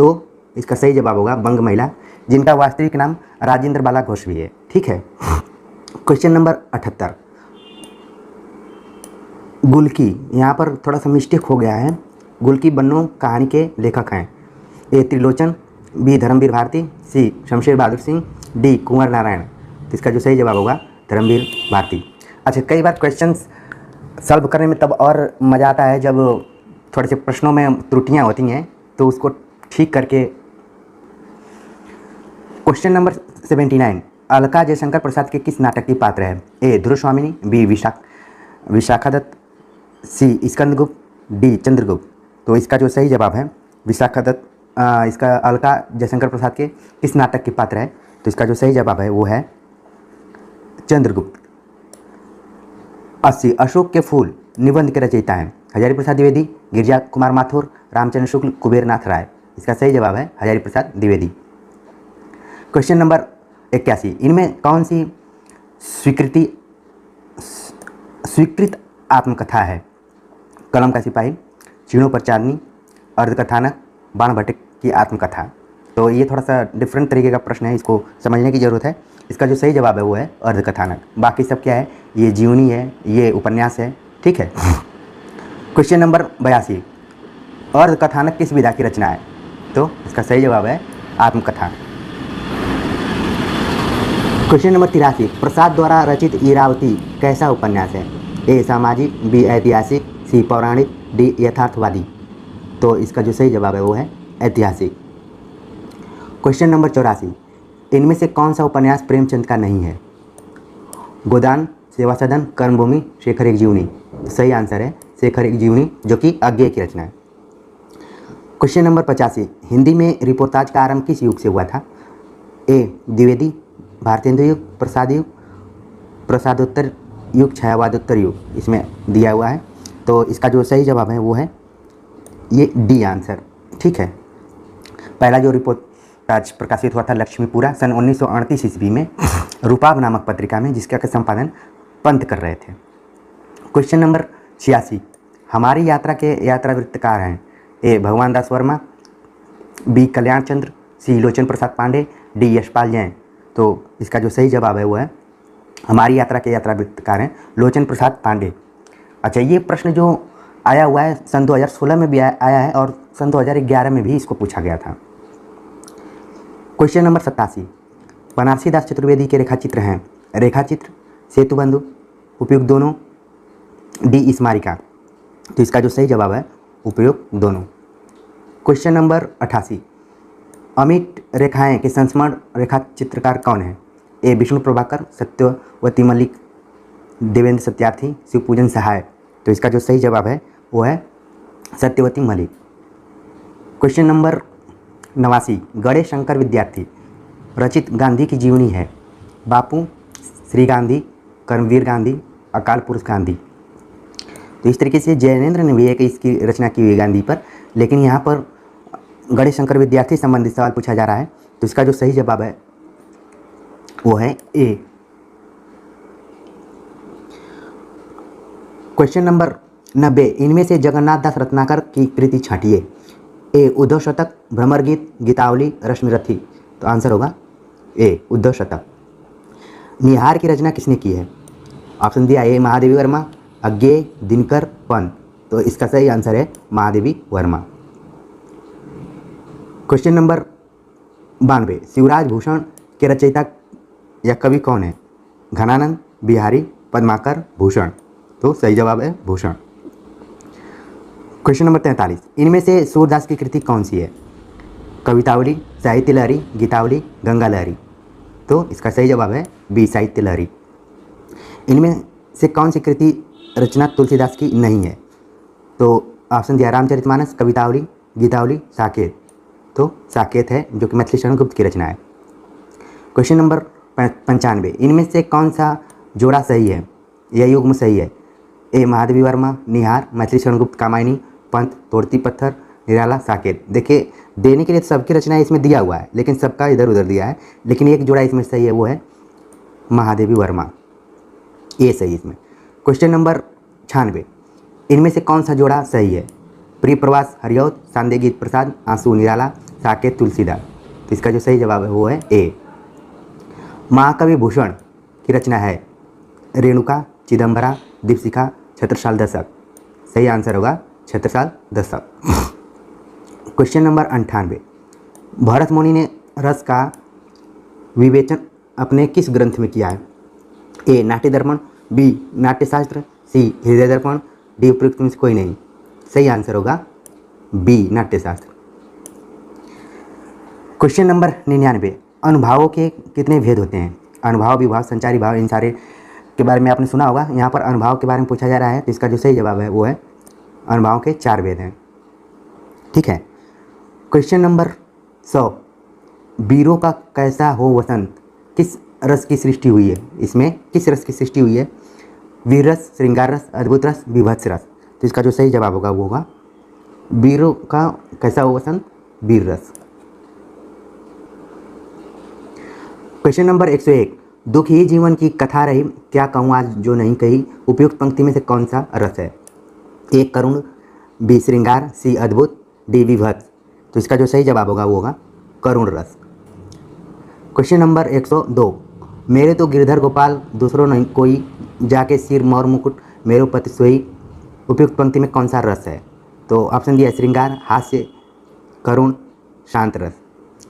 तो इसका सही जवाब होगा बंग महिला, जिनका वास्तविक नाम राजेंद्र बाला घोष भी है। ठीक है। क्वेश्चन नंबर 78, गुलकी, यहाँ पर थोड़ा सा मिस्टेक हो गया है। गुलकी बन्नो कहानी के लेखक हैं। ए त्रिलोचन, बी धर्मवीर भारती, सी शमशेर बहादुर सिंह, डी कुंवर नारायण। तो इसका जो सही जवाब होगा धर्मवीर भारती। अच्छा, कई बार क्वेश्चंस सॉल्व करने में तब और मज़ा आता है जब थोड़े से प्रश्नों में त्रुटियां होती हैं तो उसको ठीक करके। क्वेश्चन नंबर 79, अलका जयशंकर प्रसाद के किस नाटक की पात्र है? ए ध्रुव स्वामिनी, बी विशाखादत्त, सी स्कंदगुप्त, डी चंद्रगुप्त। तो इसका जो सही जवाब है विशाखादत्त, इसका अलका जयशंकर प्रसाद के किस नाटक के पात्र है? तो इसका जो सही जवाब है वो है चंद्रगुप्त। 80, अशोक के फूल निबंध के रचयिता हैं। हजारी प्रसाद द्विवेदी, गिरिजा कुमार माथुर, रामचंद्र शुक्ल, कुबेरनाथ राय। इसका सही जवाब है हजारी प्रसाद द्विवेदी। क्वेश्चन नंबर 81, इनमें कौन सी स्वीकृत आत्मकथा है? कलम का सिपाही, चीणों पर चांदनी, अर्धकथानक, बाण भट्ट की आत्मकथा। तो ये थोड़ा सा डिफरेंट तरीके का प्रश्न है, इसको समझने की ज़रूरत है। इसका जो सही जवाब है वो है अर्धकथानक। बाकी सब क्या है? ये जीवनी है, ये उपन्यास है। ठीक है। क्वेश्चन नंबर 82, अर्धकथानक किस विधा की रचना है? तो इसका सही जवाब है आत्मकथा। क्वेश्चन नंबर 83, प्रसाद द्वारा रचित इरावती कैसा उपन्यास है? ए सामाजिक, बी ऐतिहासिक, सी पौराणिक, डी यथार्थवादी। तो इसका जो सही जवाब है वो है ऐतिहासिक। क्वेश्चन नंबर 84, इनमें से कौन सा उपन्यास प्रेमचंद का नहीं है? गोदान, सेवा सदन, कर्मभूमि, शेखर एक जीवनी। सही आंसर है शेखर एक जीवनी, जो कि अज्ञेय की रचना है। क्वेश्चन नंबर 85, हिंदी में रिपोर्टाज का आरंभ किस युग से हुआ था? ए द्विवेदी, भारतेंद्र युग, प्रसाद युग, प्रसादोत्तर युग, छायावादोत्तर युग इसमें दिया हुआ है। तो इसका जो सही जवाब है वो है ये डी आंसर। ठीक है। पहला जो रिपोर्टाज प्रकाशित हुआ था लक्ष्मीपुरा सन 1938 ईस्वी में रूपाब नामक पत्रिका में, जिसका संपादन पंत कर रहे थे। क्वेश्चन नंबर 86, हमारी यात्रा के यात्रा वृत्तकार हैं। ए भगवान दास वर्मा, बी कल्याण चंद्र, सी लोचन प्रसाद पांडे, डी यशपाल जैन। तो इसका जो सही जवाब है वो है हमारी यात्रा के यात्रा वृत्तकार हैं लोचन प्रसाद पांडे। अच्छा, ये प्रश्न जो आया हुआ है सन 2016 में भी आया है और सन 2011 में भी इसको पूछा गया था। क्वेश्चन नंबर 87, बनारसी दास चतुर्वेदी के रेखाचित्र हैं। रेखाचित्र, सेतुबंधु, उपयुक्त दोनों, डी स्मारिका। तो इसका जो सही जवाब है उपयुक्त दोनों। क्वेश्चन नंबर 88, अमिट रेखाएं के संस्मरण रेखा चित्रकार कौन है? ए विष्णु प्रभाकर, सत्यवती मलिक, देवेंद्र सत्यार्थी, शिवपूजन सहाय। तो इसका जो सही जवाब है वो है सत्यवती मलिक। क्वेश्चन नंबर 89, गणेश शंकर विद्यार्थी रचित गांधी की जीवनी है। बापू, श्री गांधी, कर्मवीर गांधी, अकाल पुरुष गांधी। तो इस तरीके से जैनेंद्र ने भी एक इसकी रचना की हुई गांधी पर, लेकिन यहाँ पर गणेश शंकर विद्यार्थी संबंधित सवाल पूछा जा रहा है। तो इसका जो सही जवाब है वो है ए। क्वेश्चन नंबर 90, इनमें से जगन्नाथ दास रत्नाकर की कृति छांटिए। ए उद्धव शतक, भ्रमर गीत, गीतावली, रश्मिरथी। तो आंसर होगा ए उद्धव शतक। निहार की रचना किसने की है? ऑप्शन दिया ए महादेवी वर्मा, अज्ञेय, दिनकर, पंत। तो इसका सही आंसर है महादेवी वर्मा। क्वेश्चन नंबर 92, शिवराज भूषण के रचयिता या कवि कौन है? घनानंद, बिहारी, पद्माकर, भूषण। तो सही जवाब है भूषण। क्वेश्चन नंबर 43, इनमें से सूरदास की कृति कौन सी है? कवितावली, साहित्य लहरी, गीतावली, गंगा लहरी। तो इसका सही जवाब है बी साहित्य लहरी। इनमें से कौन सी कृति रचना तुलसीदास की नहीं है? तो ऑप्शन दिया रामचरितमानस, कवितावली, गीतावली, साकेत। तो साकेत है, जो कि मैथिली शरण गुप्त की रचना है। क्वेश्चन नंबर 95, इनमें से कौन सा जोड़ा सही है या युग्म सही है? ए महादेवी वर्मा, निहार, मैथिली शरण गुप्त, कामायनी, पंत, तोड़ती पत्थर, निराला, साकेत। देखिए, देने के लिए सबकी रचनाएं इसमें दिया हुआ है, लेकिन सबका इधर उधर दिया है, लेकिन एक जोड़ा इसमें सही है, वो है महादेवी वर्मा। ये सही इसमें। क्वेश्चन नंबर 96, इनमें से कौन सा जोड़ा सही है? प्रिय प्रवास हरिऔध, सांदे गीत प्रसाद, आंसू निराला, साकेत तुलसीदास। तो इसका जो सही जवाब है वो है ए। महाकवि भूषण की रचना है रेणुका, चिदंबरा, दीपशिखा, छत्रसाल दशक। सही आंसर होगा छत्रसाल दशक। क्वेश्चन नंबर 98, भरत मुनि ने रस का विवेचन अपने किस ग्रंथ में किया है? ए नाट्य दर्पण, बी नाट्यशास्त्र, सी हृदय दर्पण, डी उपयुक्त में से कोई नहीं। सही आंसर होगा बी नाट्यशास्त्र। क्वेश्चन नंबर 99, अनुभावों के कितने भेद होते हैं? अनुभाव, विभाव, संचारी भाव, इन सारे के बारे में आपने सुना होगा। यहाँ पर अनुभाव के बारे में पूछा जा रहा है, तो इसका जो सही जवाब है वो है अनुभाव के 4 भेद हैं। ठीक है। क्वेश्चन नंबर 100, वीरों का कैसा हो वसंत किस रस की सृष्टि हुई है? इसमें किस रस की सृष्टि हुई है? वीर रस, श्रृंगार रस, अद्भुत रस, विभत्स रस। तो इसका जो सही जवाब होगा वो होगा वीरों का कैसा हो वसंत, वीर रस। क्वेश्चन नंबर 101, दुख ही जीवन की कथा रही, क्या कहूँ आज जो नहीं कही, उपयुक्त पंक्ति में से कौन सा रस है? ए करुण, बी श्रृंगार, सी अद्भुत, डी विभत्स। तो इसका जो सही जवाब होगा वो होगा करुण रस। क्वेश्चन नंबर 102, मेरे तो गिरधर गोपाल दूसरों नहीं कोई, जाके सिर मोर मुकुट मेरो पति सोई, उपयुक्त पंक्ति में कौन सा रस है? तो ऑप्शन दिया है श्रृंगार, हास्य, करुण, शांत रस।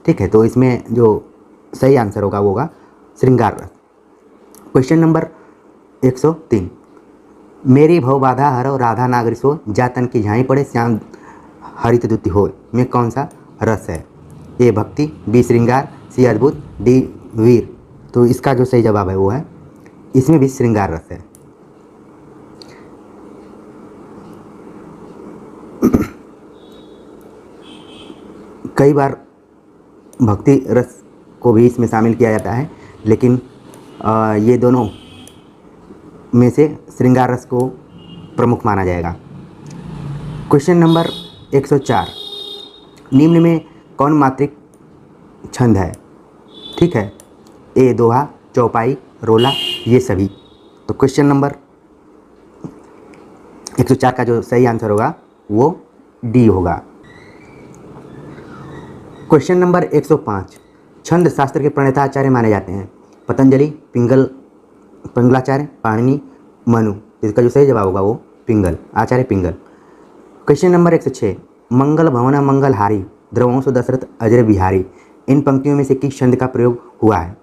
ठीक है, तो इसमें जो सही आंसर होगा वो होगा श्रृंगार रस। क्वेश्चन नंबर 103, मेरी भव बाधा हरो राधा नागरी सो, जातन की झाई पड़े श्याम हरित दुति हो में कौन सा रस है? ए भक्ति, बी श्रृंगार, सी अद्भुत, डी वीर। तो इसका जो सही जवाब है वो है इसमें भी श्रृंगार रस है। कई बार भक्ति रस को भी इसमें शामिल किया जाता है, लेकिन ये दोनों में से श्रृंगार रस को प्रमुख माना जाएगा। क्वेश्चन नंबर 104, निम्न में कौन मात्रिक छंद है? ठीक है, ए दोहा, चौपाई, रोला, ये सभी। तो क्वेश्चन नंबर 104 का जो सही आंसर होगा वो डी होगा। क्वेश्चन नंबर 105, छंद शास्त्र के प्रणेता आचार्य माने जाते हैं? पतंजलि, पिंगलाचार्य, पाणिनि, मनु। इसका जो सही जवाब होगा वो पिंगल, आचार्य पिंगल। क्वेश्चन नंबर 106, मंगल भवन मंगलहारी, द्रवंश दशरथ अजर बिहारी, इन पंक्तियों में से किस छंद का प्रयोग हुआ है?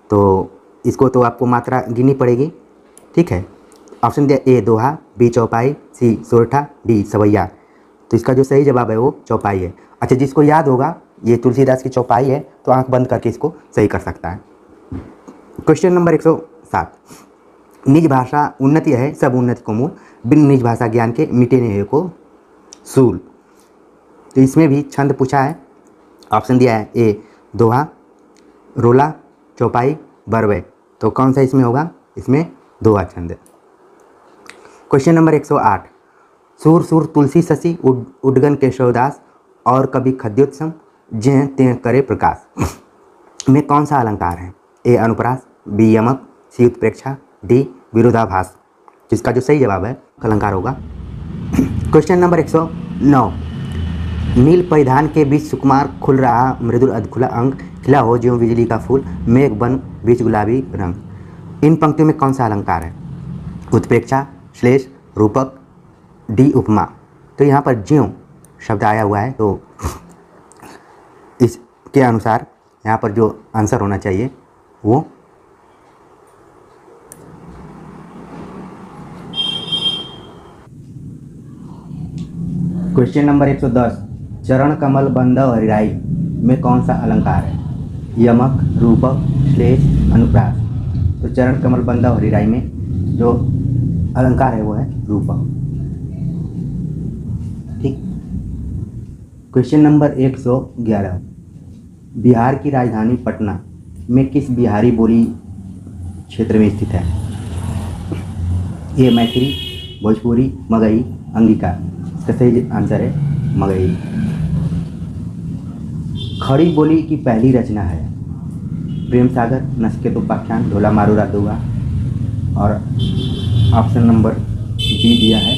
तो इसको तो आपको मात्रा गिननी पड़ेगी। ठीक है, ऑप्शन दिया ए दोहा, बी चौपाई, सी सोरठा, डी सवैया। तो इसका जो सही जवाब है वो चौपाई है। अच्छा, जिसको याद होगा ये तुलसीदास की चौपाई है तो आंख बंद करके इसको सही कर सकता है। क्वेश्चन नंबर 107, निज भाषा उन्नति है सब उन्नति को मूल, बिन निज भाषा ज्ञान के मिटे नहीं को सूल। तो इसमें भी छंद पूछा है। ऑप्शन दिया है ए दोहा, रोला, चौपाई, बरवे। तो कौन सा इसमें होगा? इसमें दोहा छंद। क्वेश्चन नंबर 108, सूर सूर तुलसी शशि उड्डगन केशवदास, और कभी खद्योत्सम जेह तेह करे प्रकाश में कौन सा अलंकार है? ए अनुप्रास, बी यमक, सी उत्प्रेक्षा, डी विरोधाभास। जिसका जो सही जवाब है अलंकार होगा। क्वेश्चन नंबर 109, नील परिधान के बीच सुकुमार खुल रहा मृदुल अधखुला अंग, खिला हो ज्यों बिजली का फूल, मेघ बन बीच गुलाबी रंग। इन पंक्तियों में कौन सा अलंकार है? उत्प्रेक्षा, श्लेष, रूपक, डी उपमा। तो यहाँ पर ज्यों शब्द आया हुआ है, तो इसके अनुसार यहाँ पर जो आंसर होना चाहिए वो क्वेश्चन नंबर 110, चरण कमल बंधव हरिराई में कौन सा अलंकार है? यमक, रूपक, श्लेष, अनुप्रास। तो चरण कमल बंधव हरिराई में जो अलंकार है वो है रूपक। ठीक। क्वेश्चन नंबर 111, बिहार की राजधानी पटना में किस बिहारी बोली क्षेत्र में स्थित है? ये मैथिली, भोजपुरी, मगही, अंगिका। इसका सही आंसर है मगही। खड़ी बोली की पहली रचना है प्रेम सागर, नचिकेत उपाख्यान, ढोला मारूरा दुआ, और ऑप्शन नंबर बी दिया है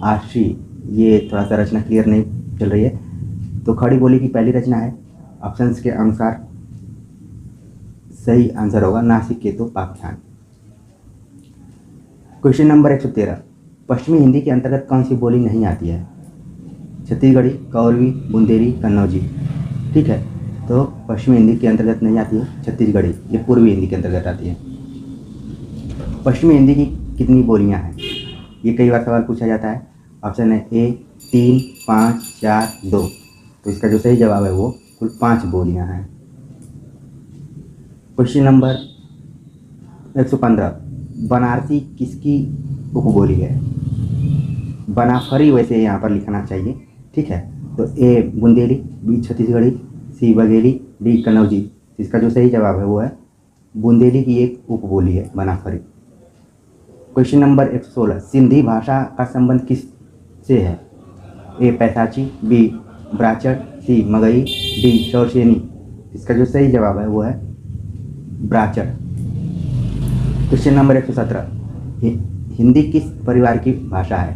आशी ये थोड़ा सा रचना क्लियर नहीं चल रही है। तो खड़ी बोली की पहली रचना है, ऑप्शंस के अनुसार सही आंसर होगा नासिक के तो पाख्यान। क्वेश्चन नंबर 113, पश्चिमी हिंदी के अंतर्गत कौन सी बोली नहीं आती है? छत्तीसगढ़ी, कौरवी, बुंदेली, कन्नौजी। ठीक है, तो पश्चिमी हिंदी के अंतर्गत नहीं आती है छत्तीसगढ़ी, ये पूर्वी हिंदी के अंतर्गत आती है। पश्चिमी हिंदी की कितनी बोलियां हैं? ये कई बार सवाल पूछा जाता है। ऑप्शन है ए 3, 5, 4, 2। तो इसका जो सही जवाब है वो कुल 5 बोलियां हैं। क्वेश्चन नंबर 115, बनारसी किसकी उपबोली है? बनाफरी वैसे यहाँ पर लिखना चाहिए। ठीक है, तो ए बुंदेली, बी छत्तीसगढ़ी, सी बघेली, डी कन्नौजी। इसका जो सही जवाब है वो है बुंदेली की एक उपबोली है बनाफरी। क्वेश्चन नंबर 116, सिंधी भाषा का संबंध किस से है? ए पैसाची, बी ब्राचड़, सी मगही, डी शौरसेनी। इसका जो सही जवाब है वो है ब्राचड़। क्वेश्चन नंबर 117, हिंदी किस परिवार की भाषा है?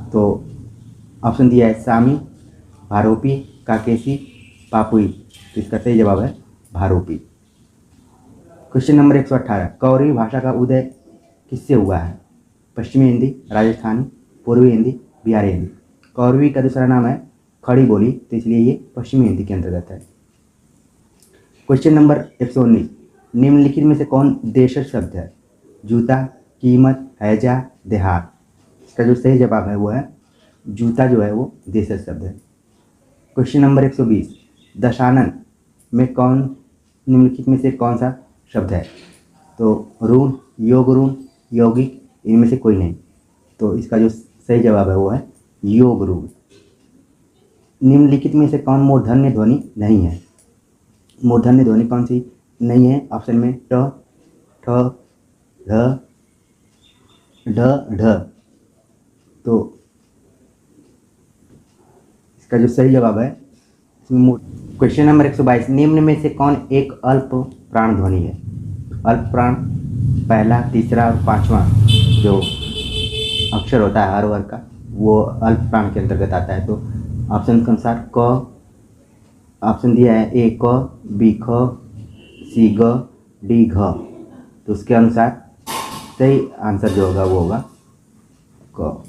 तो ऑप्शन दिया है सामी, भारोपी, काकेसी, पापुई। तो इसका सही जवाब है भारोपी। क्वेश्चन नंबर 118, कौरवी भाषा का उदय किससे हुआ है? पश्चिमी हिंदी, राजस्थानी, पूर्वी हिंदी, बिहारी हिंदी। कौरवी का दूसरा नाम है खड़ी बोली, तो इसलिए ये पश्चिमी हिंदी के अंतर्गत है। क्वेश्चन नंबर 119, निम्नलिखित में से कौन देशज शब्द है? जूता, कीमत, हैजा, देहात। इसका जो सही जवाब है वो है जूता जो है वो देशज शब्द है। क्वेश्चन नंबर 120, दशानन में कौन निम्नलिखित में से कौन सा शब्द है? तो ऋण, योग ऋण, यौगिक, इनमें से कोई नहीं। तो इसका जो सही जवाब है वो है योग ऋण। निम्नलिखित में से कौन मूर्धन्य ध्वनि नहीं है? मूर्धन्य ध्वनि कौन सी नहीं है? ऑप्शन में ट, ठ, ढ, ढ, ढ। तो इसका जो सही जवाब है क्वेश्चन नंबर 122, निम्न में से कौन एक अल्प प्राण ध्वनि है? अल्प प्राण पहला, तीसरा और पांचवा जो अक्षर होता है हर वर्ग का वो अल्प प्राण के अंतर्गत आता है। तो ऑप्शन के अनुसार क, ऑप्शन दिया है ए क, बी ख, सी ग, डी घ। तो उसके अनुसार सही आंसर जो होगा वो होगा क।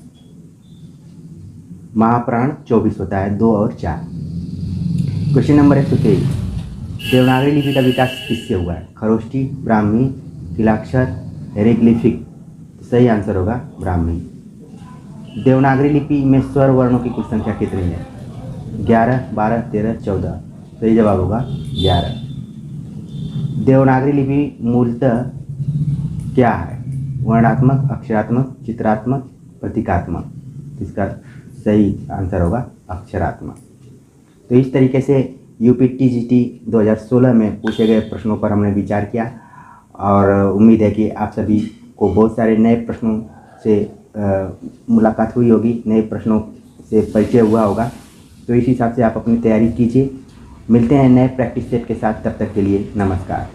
महाप्राण 24 होता है, 2 और 4। क्वेश्चन नंबर 123, देवनागरी लिपि का विकास किससे हुआ है? खरोष्टी, ब्राह्मी, तिलाक्षर, हेरोग्लिफिक। सही आंसर होगा ब्राह्मी। देवनागरी लिपि में स्वर वर्णों की कुल संख्या कितनी है? 11, 12, 13, 14। सही जवाब होगा 11। देवनागरी लिपि मूलतः क्या है? वर्णात्मक, अक्षरात्मक, चित्रात्मक, प्रतीकात्मक। इसका सही आंसर होगा अक्षरात्मक। तो इस तरीके से यूपीटीजीटी 2016 में पूछे गए प्रश्नों पर हमने विचार किया और उम्मीद है कि आप सभी को बहुत सारे नए प्रश्नों से मुलाकात हुई होगी, नए प्रश्नों से परिचय हुआ होगा। तो इस हिसाब से आप अपनी तैयारी कीजिए। मिलते हैं नए प्रैक्टिस सेट के साथ, तब तक के लिए नमस्कार।